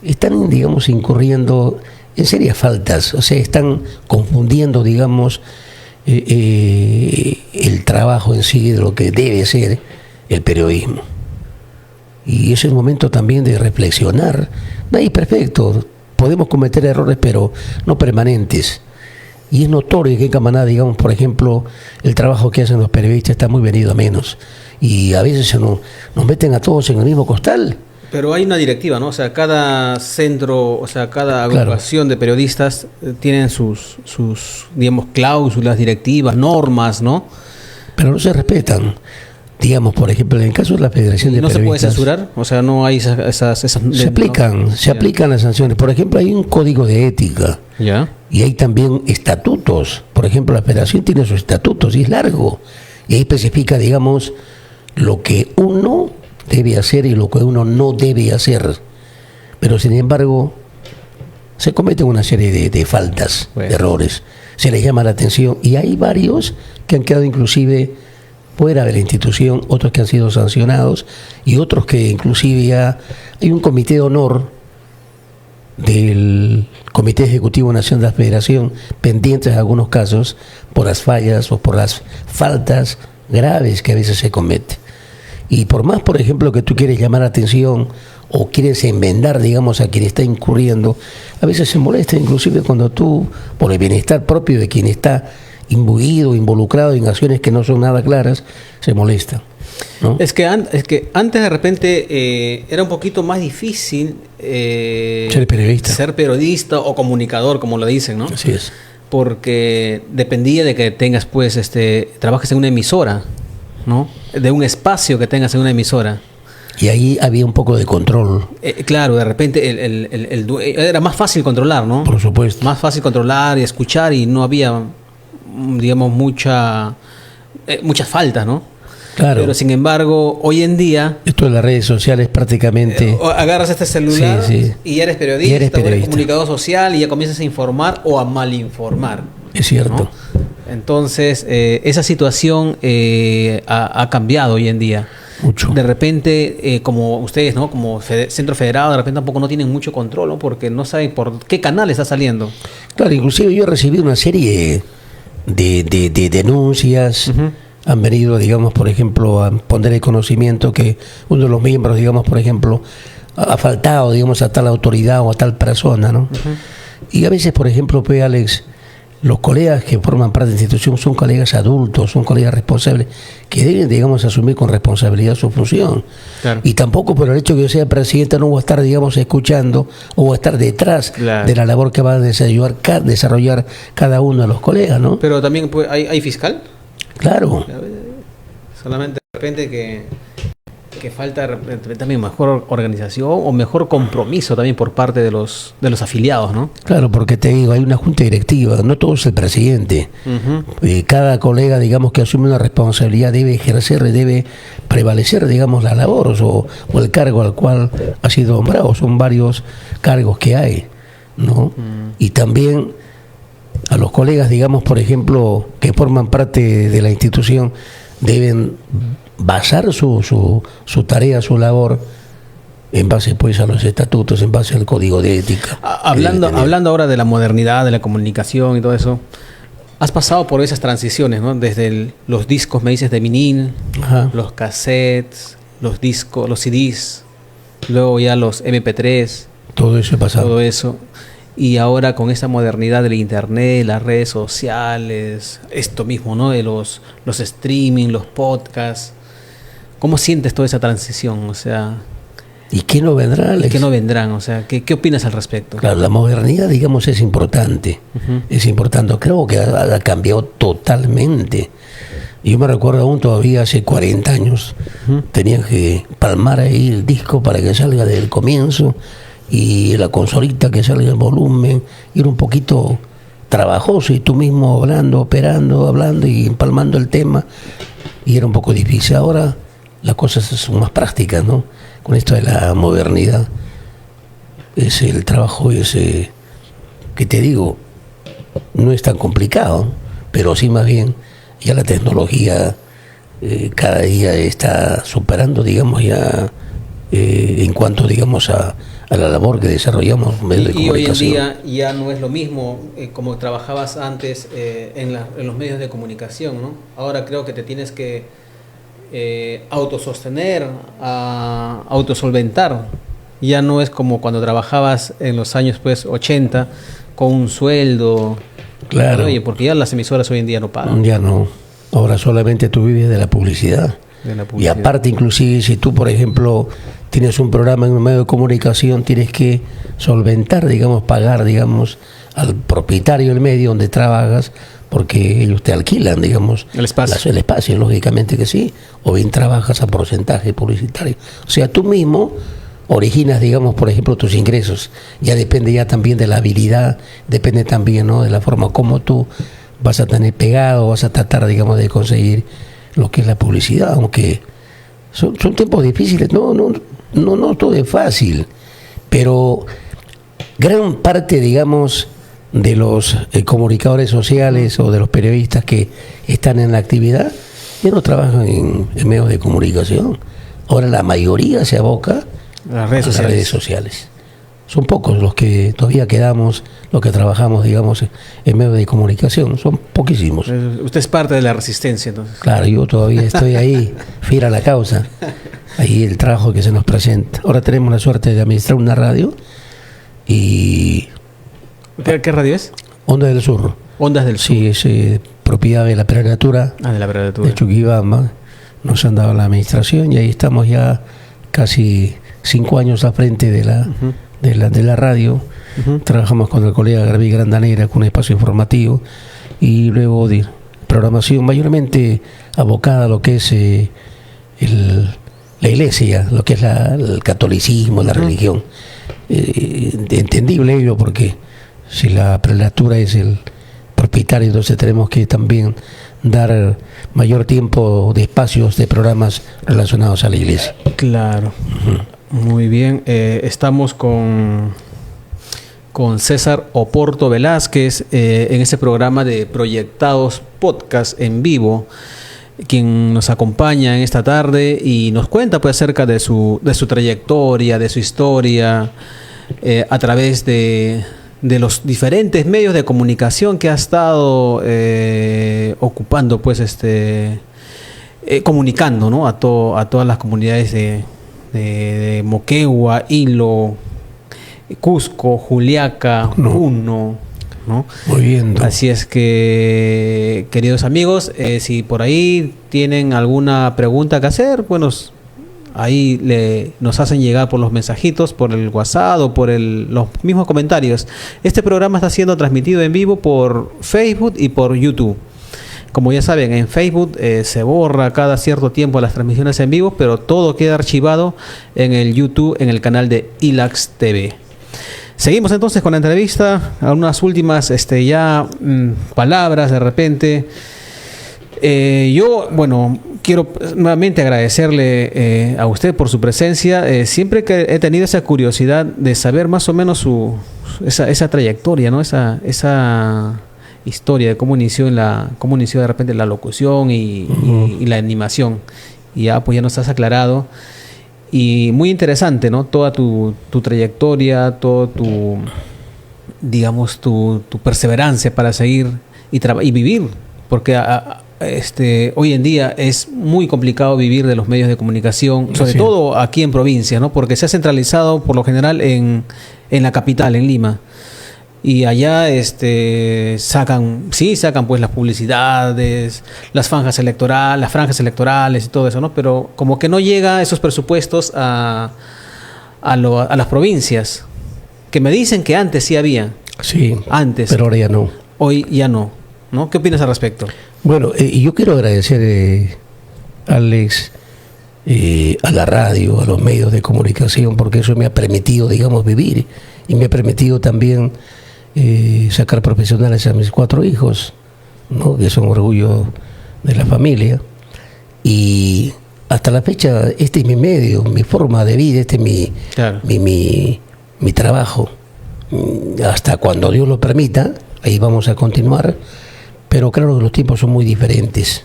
están, digamos, incurriendo en serias faltas, o sea, están confundiendo, digamos, el trabajo en sí de lo que debe ser el periodismo. Y es el momento también de reflexionar. Nadie es perfecto, podemos cometer errores, pero no permanentes. Y es notorio que en Camaná, digamos, por ejemplo, el trabajo que hacen los periodistas está muy venido a menos. Y a veces nos meten a todos en el mismo costal. Pero hay una directiva, ¿no? O sea, cada centro, o sea, cada agrupación de periodistas tienen sus, digamos, cláusulas, directivas, normas, ¿no? Pero no se respetan. Digamos, por ejemplo, en el caso de la Federación de Periodistas... ¿No se puede censurar? O sea, no hay esas se aplican las sanciones. Por ejemplo, hay un código de ética. ¿Ya? Y hay también estatutos. Por ejemplo, la Federación tiene sus estatutos y es largo. Y ahí especifica, digamos, lo que uno debe hacer y lo que uno no debe hacer. Pero, sin embargo, se cometen una serie de faltas, de errores. Se les llama la atención y hay varios que han quedado inclusive fuera de la institución, otros que han sido sancionados y otros que inclusive ya hay un comité de honor del Comité Ejecutivo Nacional de la Federación pendientes en algunos casos por las fallas o por las faltas graves que a veces se cometen. Y por más, por ejemplo, que tú quieres llamar la atención o quieres enmendar, digamos, a quien está incurriendo, a veces se molesta inclusive cuando tú, por el bienestar propio de quien está imbuido, involucrado en acciones que no son nada claras, se molesta, ¿no? Es que antes de repente era un poquito más difícil ser periodista o comunicador, como lo dicen, ¿no? Así es. Porque dependía de que tengas, pues, trabajes en una emisora, ¿no? De un espacio que tengas en una emisora. Y ahí había un poco de control. Claro, de repente era más fácil controlar, ¿no? Por supuesto. Más fácil controlar y escuchar y no había, digamos, muchas faltas, ¿no? Claro. Pero sin embargo, hoy en día... Esto de las redes sociales prácticamente... agarras este celular sí. y eres periodista, o eres comunicador social y ya comienzas a informar o a malinformar. Es cierto. ¿No? Entonces, esa situación ha cambiado hoy en día. Mucho. De repente, como ustedes, ¿no? Como centro federado, de repente tampoco no tienen mucho control, ¿no? Porque no saben por qué canal está saliendo. Claro, inclusive yo he recibido una serie de denuncias. Han venido, digamos, por ejemplo, a poner el conocimiento que uno de los miembros, digamos, por ejemplo, ha faltado, digamos, a tal autoridad o a tal persona, ¿no? Y a veces, por ejemplo, pues, Alex, los colegas que forman parte de la institución son colegas adultos, son colegas responsables, que deben, digamos, asumir con responsabilidad su función. Claro. Y tampoco por el hecho que yo sea presidente no voy a estar, digamos, escuchando o voy a estar detrás de la labor que va a desarrollar cada uno de los colegas, ¿no? Pero también pues, hay fiscal. Claro. Solamente de repente que falta también mejor organización o mejor compromiso también por parte de los afiliados, ¿no? Claro, porque te digo, hay una junta directiva, no todo es el presidente. Cada colega, digamos, que asume una responsabilidad debe ejercer, debe prevalecer, digamos, la labor o el cargo al cual ha sido nombrado. Son varios cargos que hay, ¿no? Y también a los colegas, digamos, por ejemplo, que forman parte de la institución, deben basar su tarea, su labor, en base pues a los estatutos, en base al código de ética. Hablando ahora de la modernidad, de la comunicación y todo eso, has pasado por esas transiciones, ¿no? Desde los discos, me dices, de vinil, los cassettes, los discos, los CDs, luego ya los MP3. Todo eso he pasado. Todo eso. Y ahora con esa modernidad del internet, las redes sociales, esto mismo, ¿no? De los streaming, los podcasts. ¿Cómo sientes toda esa transición? O sea, ¿y qué no vendrá, Alex? ¿Y qué no vendrán? O sea, ¿qué opinas al respecto? Claro, la modernidad, digamos, es importante. Es importante. Creo que ha cambiado totalmente. Yo me recuerdo aún todavía hace 40 años, tenía que palmar ahí el disco para que salga del comienzo y la consolita que salga el volumen. Y era un poquito trabajoso y tú mismo hablando, operando, hablando y empalmando el tema. Y era un poco difícil. Ahora las cosas son más prácticas, ¿no? Con esto de la modernidad. Es el trabajo ese que te digo, no es tan complicado, pero sí más bien ya la tecnología cada día está superando, digamos, ya en cuanto, digamos, a la labor que desarrollamos medios de comunicación. Y hoy en día ya no es lo mismo como trabajabas antes en los medios de comunicación, ¿no? Ahora creo que te tienes que autosostener, autosolventar. Ya no es como cuando trabajabas en los años 80 con un sueldo. Claro. Oye, porque ya las emisoras hoy en día no pagan. Ya no. Ahora solamente tú vives de la publicidad. Y aparte, inclusive, si tú, por ejemplo, tienes un programa en un medio de comunicación, tienes que solventar, digamos, pagar, digamos, al propietario del medio donde trabajas, porque ellos te alquilan, digamos, el espacio. El espacio, lógicamente que sí. O bien trabajas a porcentaje publicitario. O sea, tú mismo originas, digamos, por ejemplo, tus ingresos. Ya depende ya también de la habilidad, depende también, ¿no?, de la forma como tú vas a tener pegado, vas a tratar, digamos, de conseguir lo que es la publicidad, aunque son tiempos difíciles. No todo es fácil, pero gran parte, digamos, de los comunicadores sociales o de los periodistas que están en la actividad ya no trabajan en medios de comunicación. Ahora la mayoría se aboca las redes sociales. Son pocos los que todavía quedamos, los que trabajamos, digamos, en medios de comunicación. Son poquísimos. Usted es parte de la resistencia, entonces. Claro, yo todavía estoy ahí, fiel a la causa. Ahí el trabajo que se nos presenta. Ahora tenemos la suerte de administrar una radio y... ¿Qué radio es? Ondas del Sur. Ondas del Sur. Sí, es propiedad de la Prelatura. De la Prelatura. De Chuquibamba. Nos han dado la administración y ahí estamos ya casi 5 años al frente de la radio. Trabajamos con el colega Garbi Grandanera con un espacio informativo y luego de programación mayormente abocada a lo que es la iglesia, lo que es el catolicismo, la religión. Entendible ello, porque si la prelatura es el propietario, entonces tenemos que también dar mayor tiempo de espacios de programas relacionados a la iglesia. Claro. Muy bien. Estamos con César Oporto Velázquez en ese programa de Proyectados Podcast en vivo, quien nos acompaña en esta tarde y nos cuenta pues acerca de su trayectoria, de su historia, a través de los diferentes medios de comunicación que ha estado ocupando, pues comunicando, ¿no?, a todas las comunidades de Moquegua, Hilo, Cusco, Juliaca, Puno, ¿no? Muy bien. Así es que, queridos amigos, si por ahí tienen alguna pregunta que hacer, bueno, ahí nos hacen llegar por los mensajitos, por el WhatsApp o por los mismos comentarios. Este programa está siendo transmitido en vivo por Facebook y por YouTube. Como ya saben, en Facebook se borra cada cierto tiempo las transmisiones en vivo, pero todo queda archivado en el YouTube, en el canal de ILAX TV. Seguimos entonces con la entrevista, algunas últimas palabras de repente. Yo, bueno, quiero nuevamente agradecerle a usted por su presencia. Siempre que he tenido esa curiosidad de saber más o menos esa trayectoria, ¿no? Esa historia de cómo inició de repente la locución y la animación. Y ya pues ya nos has aclarado. Y muy interesante, ¿no? Toda tu trayectoria, todo tu perseverancia para seguir y vivir, porque hoy en día es muy complicado vivir de los medios de comunicación, sobre todo aquí en provincia, ¿no? Porque se ha centralizado por lo general en la capital, en Lima. Y allá sacan pues las publicidades, las franjas electorales y todo eso, ¿no? Pero como que no llega esos presupuestos a las provincias, que me dicen que antes sí había. Sí, antes, pero ahora ya no. Hoy ya no, ¿no? ¿Qué opinas al respecto? Bueno, yo quiero agradecer, Alex, a la radio, a los medios de comunicación, porque eso me ha permitido, digamos, vivir y me ha permitido también sacar profesionales a mis 4 hijos, ¿no? Que son orgullo de la familia. Y hasta la fecha, este es mi medio, mi forma de vida, este es Claro. mi trabajo. Hasta cuando Dios lo permita, ahí vamos a continuar, pero claro que los tiempos son muy diferentes.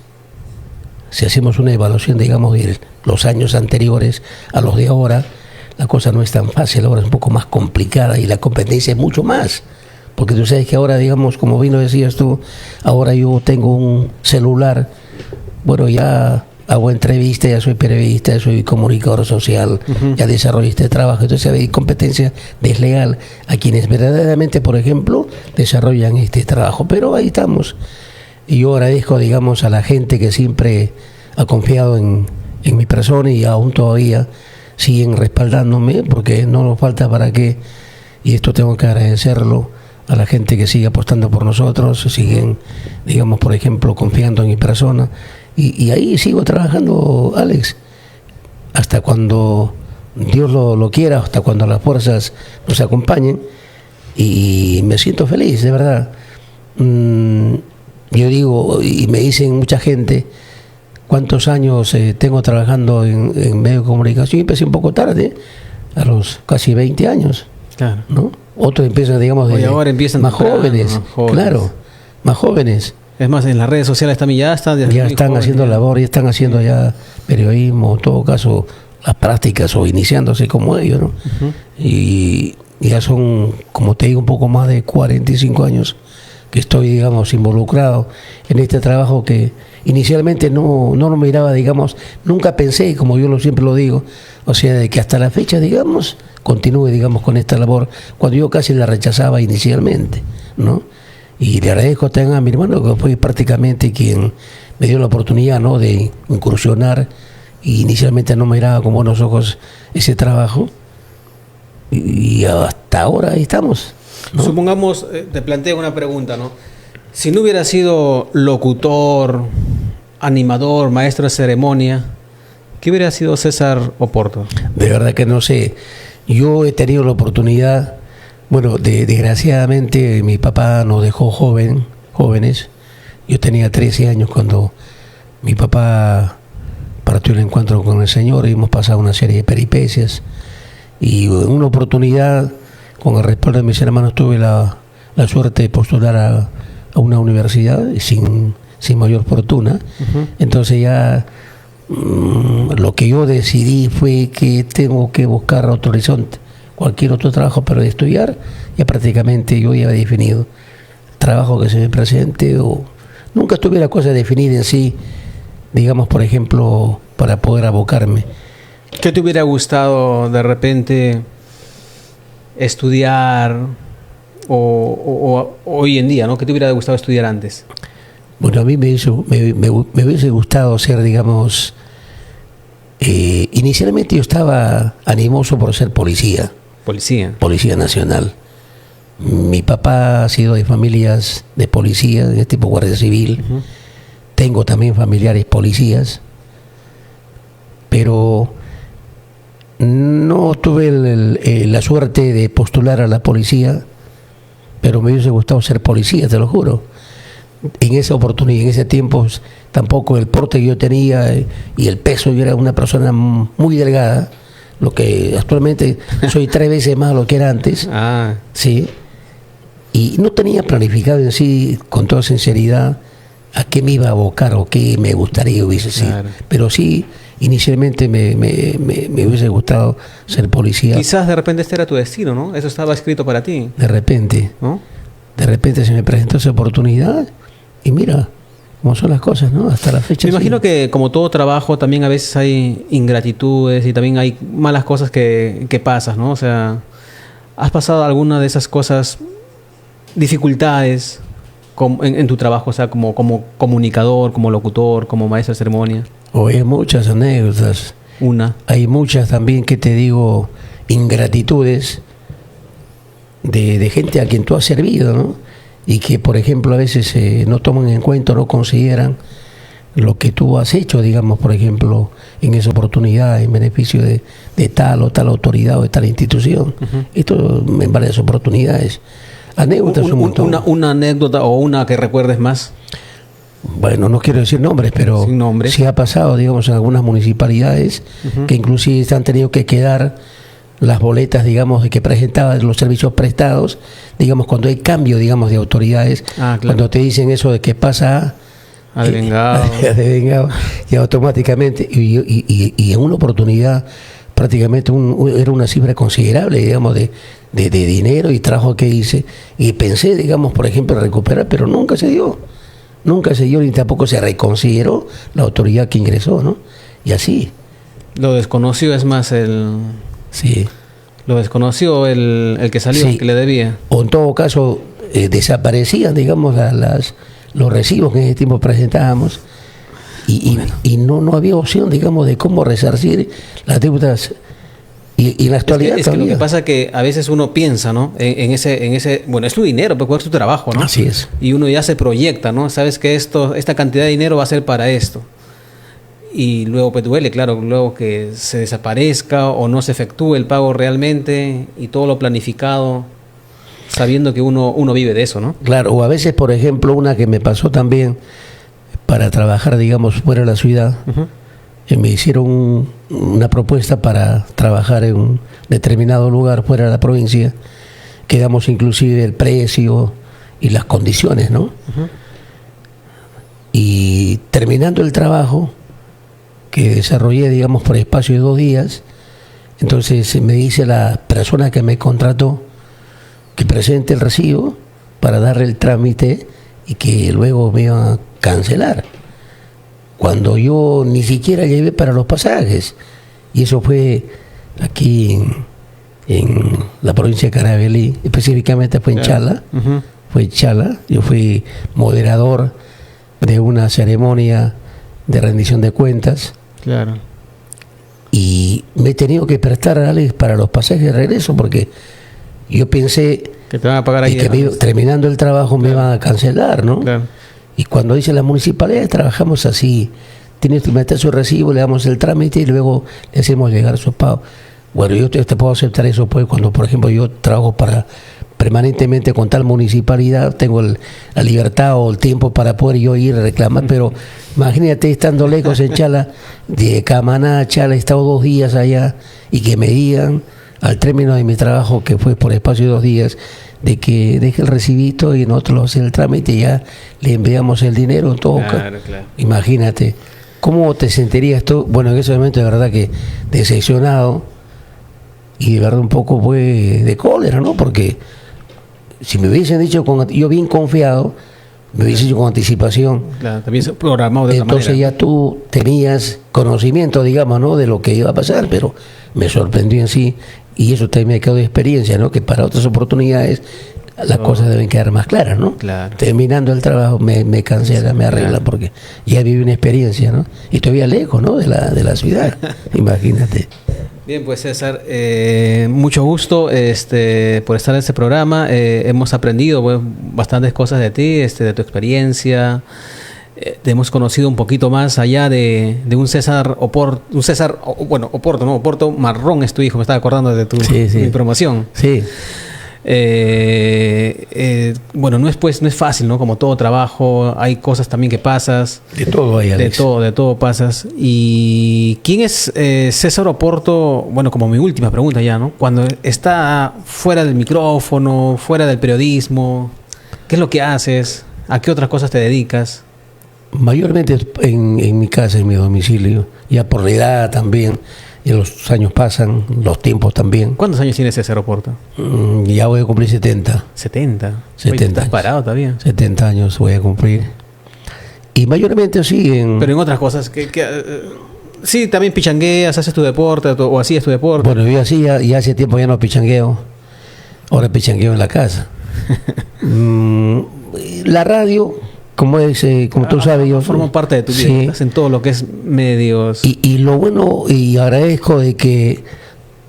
Si hacemos una evaluación, digamos, de los años anteriores a los de ahora, la cosa no es tan fácil, ahora es un poco más complicada y la competencia es mucho más. Porque tú sabes que ahora, digamos, como bien lo decías tú, ahora yo tengo un celular, bueno, ya hago entrevistas, ya soy periodista, ya soy comunicador social, ya desarrollo este trabajo. Entonces hay competencia desleal a quienes verdaderamente, por ejemplo, desarrollan este trabajo. Pero ahí estamos. Y yo agradezco, digamos, a la gente que siempre ha confiado en mi persona y aún todavía siguen respaldándome, porque no nos falta para qué. Y esto tengo que agradecerlo a la gente que sigue apostando por nosotros, siguen, digamos, por ejemplo, confiando en mi persona. Y ahí sigo trabajando, Alex, hasta cuando Dios lo quiera, hasta cuando las fuerzas nos acompañen. Y me siento feliz, de verdad. Yo digo, y me dicen mucha gente, ¿cuántos años tengo trabajando en medio de comunicación? Y empecé un poco tarde, a los casi 20 años. Claro. ¿No? Otros empiezan, digamos, de ahora empiezan más jóvenes, claro, más jóvenes. Es más, en las redes sociales también ya están Haciendo labor, ya están haciendo ya periodismo, en todo caso, las prácticas o iniciándose como ellos, ¿no? Y ya son, como te digo, un poco más de 45 años que estoy, digamos, involucrado en este trabajo que inicialmente no lo miraba, digamos, nunca pensé, como yo siempre lo digo, o sea, de que hasta la fecha, digamos, continúe, digamos, con esta labor, cuando yo casi la rechazaba inicialmente, ¿no? Y le agradezco también a mi hermano, que fue prácticamente quien me dio la oportunidad, ¿no?, de incursionar, y inicialmente no miraba con buenos ojos ese trabajo, y hasta ahora ahí estamos, ¿no? Supongamos, te planteo una pregunta, ¿no? Si no hubiera sido locutor, animador, maestro de ceremonia, ¿qué hubiera sido César Oporto? De verdad que no sé. Yo he tenido la oportunidad, bueno, desgraciadamente mi papá nos dejó jóvenes. Yo tenía 13 años cuando mi papá partió el encuentro con el Señor y hemos pasado una serie de peripecias. Y en una oportunidad, con el respaldo de mis hermanos, tuve la suerte de postular a una universidad sin mayor fortuna. Entonces ya lo que yo decidí fue que tengo que buscar otro horizonte, cualquier otro trabajo, pero de estudiar ya prácticamente yo ya he definido trabajo que se me presente, o nunca estuve la cosa definida en sí, digamos, por ejemplo, para poder abocarme. ¿Qué te hubiera gustado de repente estudiar o hoy en día, ¿no? ¿Qué te hubiera gustado estudiar antes? Bueno, a mí me hubiese gustado ser, digamos, inicialmente yo estaba animoso por ser policía. Policía nacional. Mi papá ha sido de familias de policía, de tipo guardia civil. Tengo también familiares policías, pero no tuve la suerte de postular a la policía, pero me hubiese gustado ser policía, te lo juro. En esa oportunidad, en ese tiempo, tampoco el porte que yo tenía y el peso, yo era una persona muy delgada, lo que actualmente soy 3 veces más de lo que era antes. Sí. Y no tenía planificado en sí, con toda sinceridad, a qué me iba a abocar o qué me gustaría hubiese sido. Claro. Pero sí, inicialmente me hubiese gustado ser policía. Quizás de repente este era tu destino, ¿no? Eso estaba escrito para ti. De repente, ¿no? De repente se me presentó esa oportunidad y mira cómo son las cosas, ¿no? Hasta la fecha. Me imagino que como todo trabajo también a veces hay ingratitudes y también hay malas cosas que pasas, ¿no? O sea, ¿has pasado alguna de esas cosas, dificultades en tu trabajo, o sea, como comunicador, como locutor, como maestro de ceremonia? Hay muchas anécdotas. Hay muchas también, que te digo, ingratitudes de gente a quien tú has servido, ¿no? y que, por ejemplo, a veces no toman en cuenta, no consideran lo que tú has hecho, digamos, por ejemplo, en esa oportunidad, en beneficio de tal o tal autoridad o de tal institución. Esto en varias oportunidades. Anécdotas un montón. Una anécdota o una que recuerdes más. Bueno, no quiero decir nombres, pero sí ha pasado, digamos, en algunas municipalidades que inclusive han tenido que quedar las boletas, digamos, de que presentaban los servicios prestados, digamos, cuando hay cambio, digamos, de autoridades, cuando te dicen eso de que pasa a devengado, y automáticamente, y en una oportunidad prácticamente era una cifra considerable, digamos, de dinero y trabajo que hice, y pensé, digamos, por ejemplo, recuperar, pero nunca se dio ni tampoco se reconsideró la autoridad que ingresó, ¿no? Y así. Lo desconocido es más el... Sí. Lo desconoció el que salió, el que le debía. O en todo caso, desaparecían, digamos, los recibos que en ese tiempo presentábamos y no había opción, digamos, de cómo resarcir las deudas. Y en la actualidad es que lo que pasa es que a veces uno piensa, ¿no? En ese bueno, es tu dinero, porque es tu trabajo, ¿no? Así es. Y uno ya se proyecta, ¿no? Sabes que esta cantidad de dinero va a ser para esto. Y luego pues duele, claro, luego que se desaparezca o no se efectúe el pago realmente y todo lo planificado, sabiendo que uno vive de eso, ¿no? Claro, o a veces, por ejemplo, una que me pasó también para trabajar, digamos, fuera de la ciudad, me hicieron una propuesta para trabajar en un determinado lugar fuera de la provincia, que damos inclusive el precio y las condiciones, ¿no? Y terminando el trabajo que desarrollé, digamos, por espacio de 2 días, entonces me dice la persona que me contrató que presente el recibo para darle el trámite y que luego me iban a cancelar, cuando yo ni siquiera llevé para los pasajes. Y eso fue aquí en la provincia de Carabalí, específicamente fue en Chala. Fue en Chala. Yo fui moderador de una ceremonia de rendición de cuentas. Claro. Y me he tenido que prestar a Alex para los pasajes de regreso, porque yo pensé que te van a pagar ahí, que terminando el trabajo me iban a cancelar, ¿no? Claro. Y cuando dice la municipalidad, trabajamos así. Tienes que meter su recibo, le damos el trámite y luego le hacemos llegar su pago. Bueno, yo te puedo aceptar eso, pues, cuando, por ejemplo, yo trabajo permanentemente con tal municipalidad, tengo la libertad o el tiempo para poder yo ir a reclamar, pero imagínate estando lejos en Chala, de Camaná a Chala, he estado 2 días allá, y que me digan, al término de mi trabajo, que fue por espacio de 2 días, de que deje el recibito y nosotros lo hacemos el trámite y ya le enviamos el dinero en todo caso. Claro. Imagínate, ¿cómo te sentirías tú? Bueno, en ese momento de verdad que decepcionado y de verdad un poco fue de cólera, ¿no? Porque si me hubiesen dicho, yo bien confiado, me hubiesen dicho con anticipación. Claro, también programado de entonces otra manera. Ya tú tenías conocimiento, digamos, ¿no?, de lo que iba a pasar, pero me sorprendió en sí. Y eso también me quedó de experiencia, ¿no? Que para otras oportunidades las cosas deben quedar más claras, ¿no? Claro. Terminando el trabajo me cancela, me arregla, porque ya viví una experiencia, ¿no? Y todavía lejos, ¿no?, de la ciudad. Imagínate. Bien, pues César, mucho gusto por estar en este programa. Hemos aprendido, pues, bastantes cosas de ti, de tu experiencia. Te hemos conocido un poquito más allá de un César Oporto, Oporto Marrón es tu hijo, me estaba acordando de mi promoción. Sí. Bueno, no es fácil, ¿no? Como todo trabajo, hay cosas también que pasas. De todo hay, Alex. De todo pasas. ¿Y quién es César Oporto? Bueno, como mi última pregunta ya, ¿no? Cuando está fuera del micrófono, fuera del periodismo, ¿qué es lo que haces? ¿A qué otras cosas te dedicas? Mayormente en mi casa, en mi domicilio, ya por la edad también, y los años pasan, los tiempos también. ¿Cuántos años tienes ese aeropuerto? Ya voy a cumplir 70. 70. 70 ¿Estás parado todavía? 70 años voy a cumplir. Y mayormente sí Pero en otras cosas, sí, también pichangueas, haces tu deporte, o hacías tu deporte. Bueno, yo hacía, y hace tiempo ya no pichangueo, ahora pichangueo en la casa. La radio, como tú sabes, yo formo parte de tu vida, estás en todo lo que es medios. Y lo bueno, y agradezco de que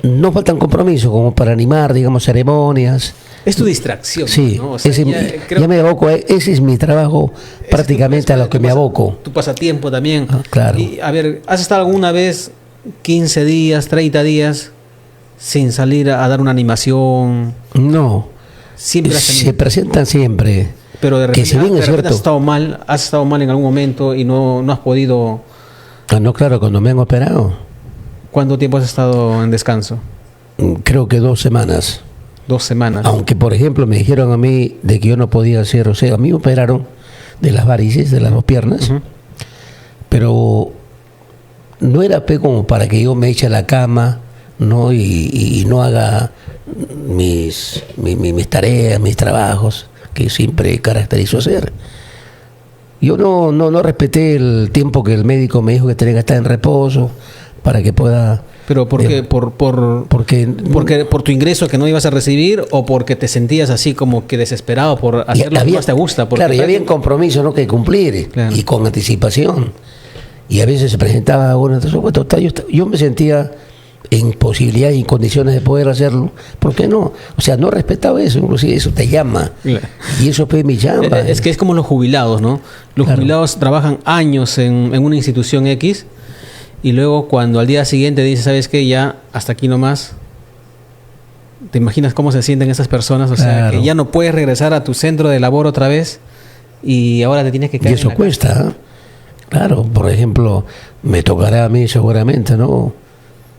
no faltan compromisos como para animar, digamos, ceremonias. Es tu distracción, sí, ¿no? O sea, ya me aboco, ese es mi trabajo, prácticamente a lo que me aboco. Tu pasatiempo también. Claro. Y, a ver, ¿has estado alguna vez 15 días, 30 días sin salir a dar una animación? No. Siempre se presentan siempre. Pero de repente, que si bien es cierto, has estado mal en algún momento y no has podido... No, claro, cuando me han operado. ¿Cuánto tiempo has estado en descanso? Creo que 2 semanas. 2 semanas. Aunque, por ejemplo, me dijeron a mí de que yo no podía hacer, o sea, a mí me operaron de las varices, de las 2 piernas, pero no era como para que yo me eche a la cama, ¿no? Y no haga mis tareas, mis trabajos, que siempre caracterizo hacer. Yo no respeté el tiempo que el médico me dijo que tenía que estar en reposo para que pueda... ¿Pero por qué? Porque ¿por tu ingreso que no ibas a recibir o porque te sentías así como que desesperado por hacer lo que más te gusta? Claro, y había compromiso, ¿no?, que cumplir, claro, y con anticipación. Y a veces se presentaba, bueno, entonces, yo me sentía en posibilidad y en condiciones de poder hacerlo. ¿Por qué no? O sea, no respetaba eso, inclusive eso te llama. Claro. Y eso fue mi chamba. Es que es como los jubilados, ¿no? Los jubilados trabajan años en una institución X. Y luego cuando al día siguiente dices, ¿sabes qué? Ya hasta aquí nomás. ¿Te imaginas cómo se sienten esas personas? O sea, que ya no puedes regresar a tu centro de labor otra vez y ahora te tienes que quedar. Y eso cuesta. Claro, por ejemplo, me tocará a mí seguramente, ¿no?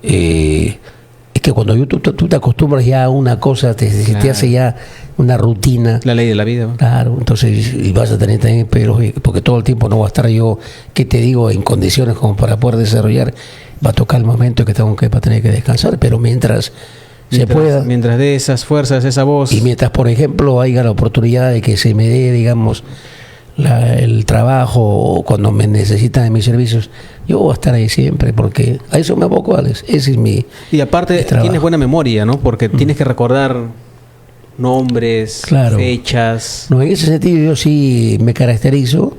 Es que cuando tú te acostumbras ya a una cosa, te hace ya una rutina. La ley de la vida. Claro, entonces y vas a tener también, pero porque todo el tiempo no va a estar yo, que te digo, en condiciones como para poder desarrollar. Va a tocar el momento que tengo que va a tener que descansar, pero mientras se pueda. Mientras dé esas fuerzas, esa voz. Y mientras, por ejemplo, haya la oportunidad de que se me dé, digamos, el trabajo, cuando me necesitan de mis servicios, yo voy a estar ahí siempre, porque a eso me aboco, Alex. Ese es mi. Y aparte tienes buena memoria, ¿no? Porque tienes que recordar nombres, fechas. No, en ese sentido yo sí me caracterizo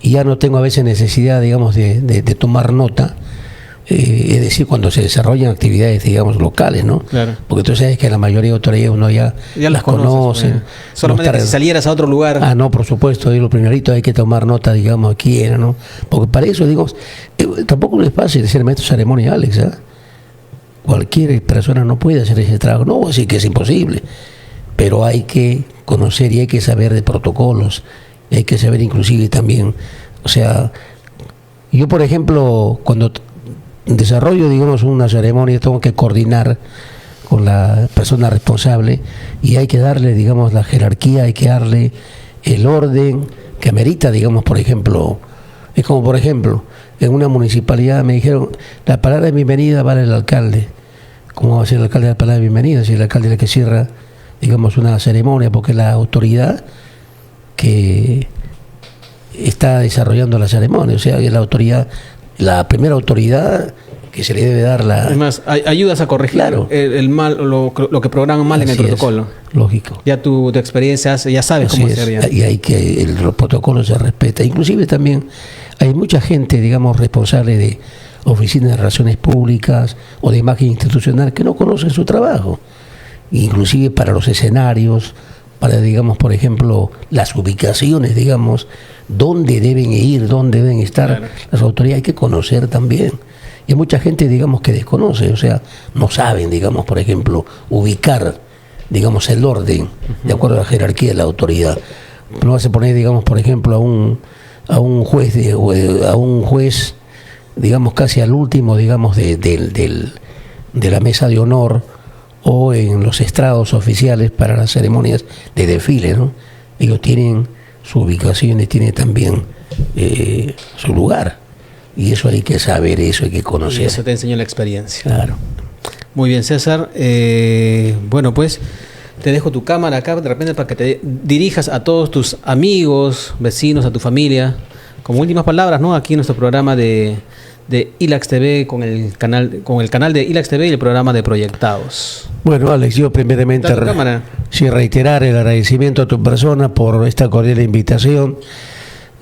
y ya no tengo a veces necesidad, digamos, de tomar nota. Es decir, cuando se desarrollan actividades, digamos, locales, ¿no? Claro. Porque tú sabes que la mayoría de autoridades uno ya las conoce. Solamente que si salieras a otro lugar. No, por supuesto, y lo primerito hay que tomar nota, digamos, a quién, ¿no? Porque para eso, digo, tampoco es fácil ser maestro de ceremonia, Alex, ¿eh? Cualquier persona no puede hacer ese trabajo. No voy a decir que es imposible, pero hay que conocer y hay que saber de protocolos, y hay que saber inclusive también, o sea, yo, por ejemplo, cuando desarrollo, digamos, una ceremonia, tengo que coordinar con la persona responsable y hay que darle, digamos, la jerarquía, hay que darle el orden que amerita, digamos, por ejemplo, es como, por ejemplo, en una municipalidad me dijeron, la palabra de bienvenida vale el alcalde. ¿Cómo va a ser el alcalde la palabra de bienvenida? Si el alcalde es el que cierra, digamos, una ceremonia, porque es la autoridad que está desarrollando la ceremonia, o sea, es la autoridad, la primera autoridad que se le debe dar la... Además, ayudas a corregir el mal, lo que programan mal en el protocolo. Lógico. Ya tu experiencia, ya sabes cómo hacer. Y hay que los protocolos se respeta. Inclusive también hay mucha gente, digamos, responsable de oficinas de relaciones públicas o de imagen institucional que no conocen su trabajo. Inclusive para los escenarios, para, digamos, por ejemplo, las ubicaciones, digamos, dónde deben ir, dónde deben estar las autoridades, hay que conocer también. Y hay mucha gente, digamos, que desconoce, o sea, no saben, digamos, por ejemplo, ubicar, digamos, el orden de acuerdo a la jerarquía de la autoridad. No vas a poner, digamos, por ejemplo, a un juez, digamos, casi al último, digamos, de la mesa de honor o en los estrados oficiales para las ceremonias de desfile, ¿no? Ellos tienen su ubicación y tienen también su lugar. Y eso hay que saber, eso hay que conocer. Y eso te enseñó la experiencia. Claro. Muy bien, César. Bueno, pues te dejo tu cámara acá de repente para que te dirijas a todos tus amigos, vecinos, a tu familia. Como últimas palabras, ¿no? Aquí en nuestro programa de ILAX TV con el canal de ILAX TV y el programa de Proyectados. Bueno, Alex, yo primeramente reiterar el agradecimiento a tu persona por esta cordial invitación.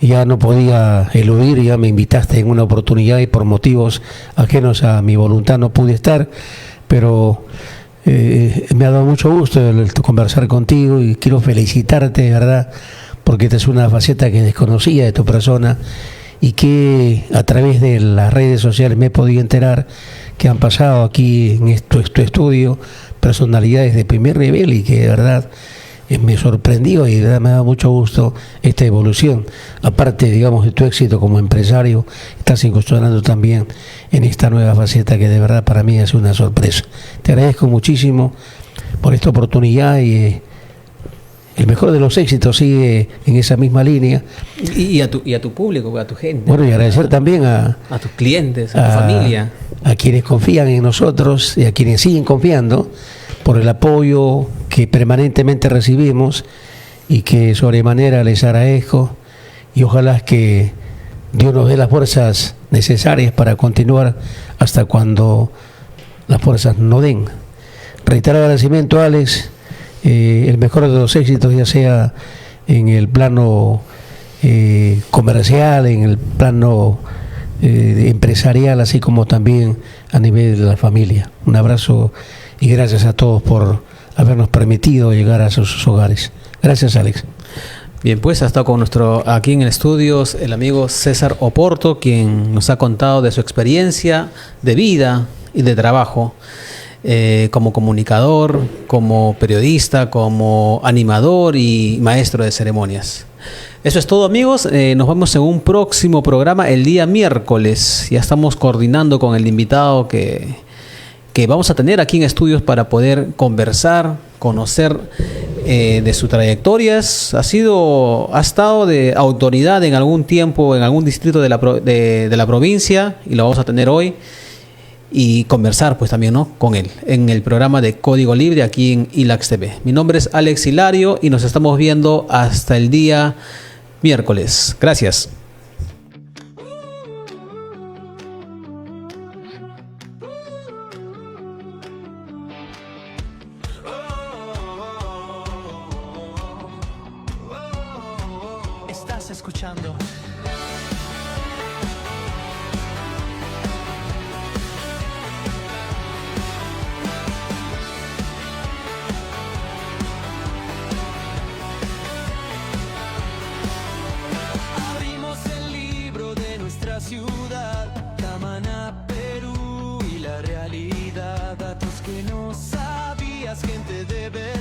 Ya no podía eludir, ya me invitaste en una oportunidad y por motivos ajenos a mi voluntad no pude estar, pero me ha dado mucho gusto el conversar contigo y quiero felicitarte, de verdad, porque esta es una faceta que desconocía de tu persona y que a través de las redes sociales me he podido enterar que han pasado aquí en tu estudio personalidades de primer nivel y que de verdad me sorprendió y de verdad me da mucho gusto esta evolución. Aparte, digamos, de tu éxito como empresario, estás incursionando también en esta nueva faceta que de verdad para mí es una sorpresa. Te agradezco muchísimo por esta oportunidad y el mejor de los éxitos sigue en esa misma línea. Y a tu público, a tu gente. Bueno, y agradecer también a tus clientes, a tu familia. A quienes confían en nosotros y a quienes siguen confiando por el apoyo que permanentemente recibimos y que sobremanera les agradezco y ojalá que Dios nos dé las fuerzas necesarias para continuar hasta cuando las fuerzas no den. Reiterar agradecimiento, Alex. El mejor de los éxitos, ya sea en el plano comercial, en el plano empresarial, así como también a nivel de la familia. Un abrazo y gracias a todos por habernos permitido llegar a sus hogares. Gracias, Alex. Bien, pues ha estado con aquí en el estudio el amigo César Oporto, quien nos ha contado de su experiencia de vida y de trabajo. Como comunicador, como periodista, como animador y maestro de ceremonias. Eso es todo, amigos. Nos vemos en un próximo programa el día miércoles. Ya estamos coordinando con el invitado que vamos a tener aquí en estudios para poder conversar, conocer de sus trayectorias. Ha estado de autoridad en algún tiempo en algún distrito de la provincia y lo vamos a tener hoy. Y conversar pues también, ¿no?, con él en el programa de Código Libre aquí en ILAX TV. Mi nombre es Alex Hilario y nos estamos viendo hasta el día miércoles. Gracias. Estás escuchando ciudad, Camaná, Perú y la realidad, datos que no sabías, gente de verdad.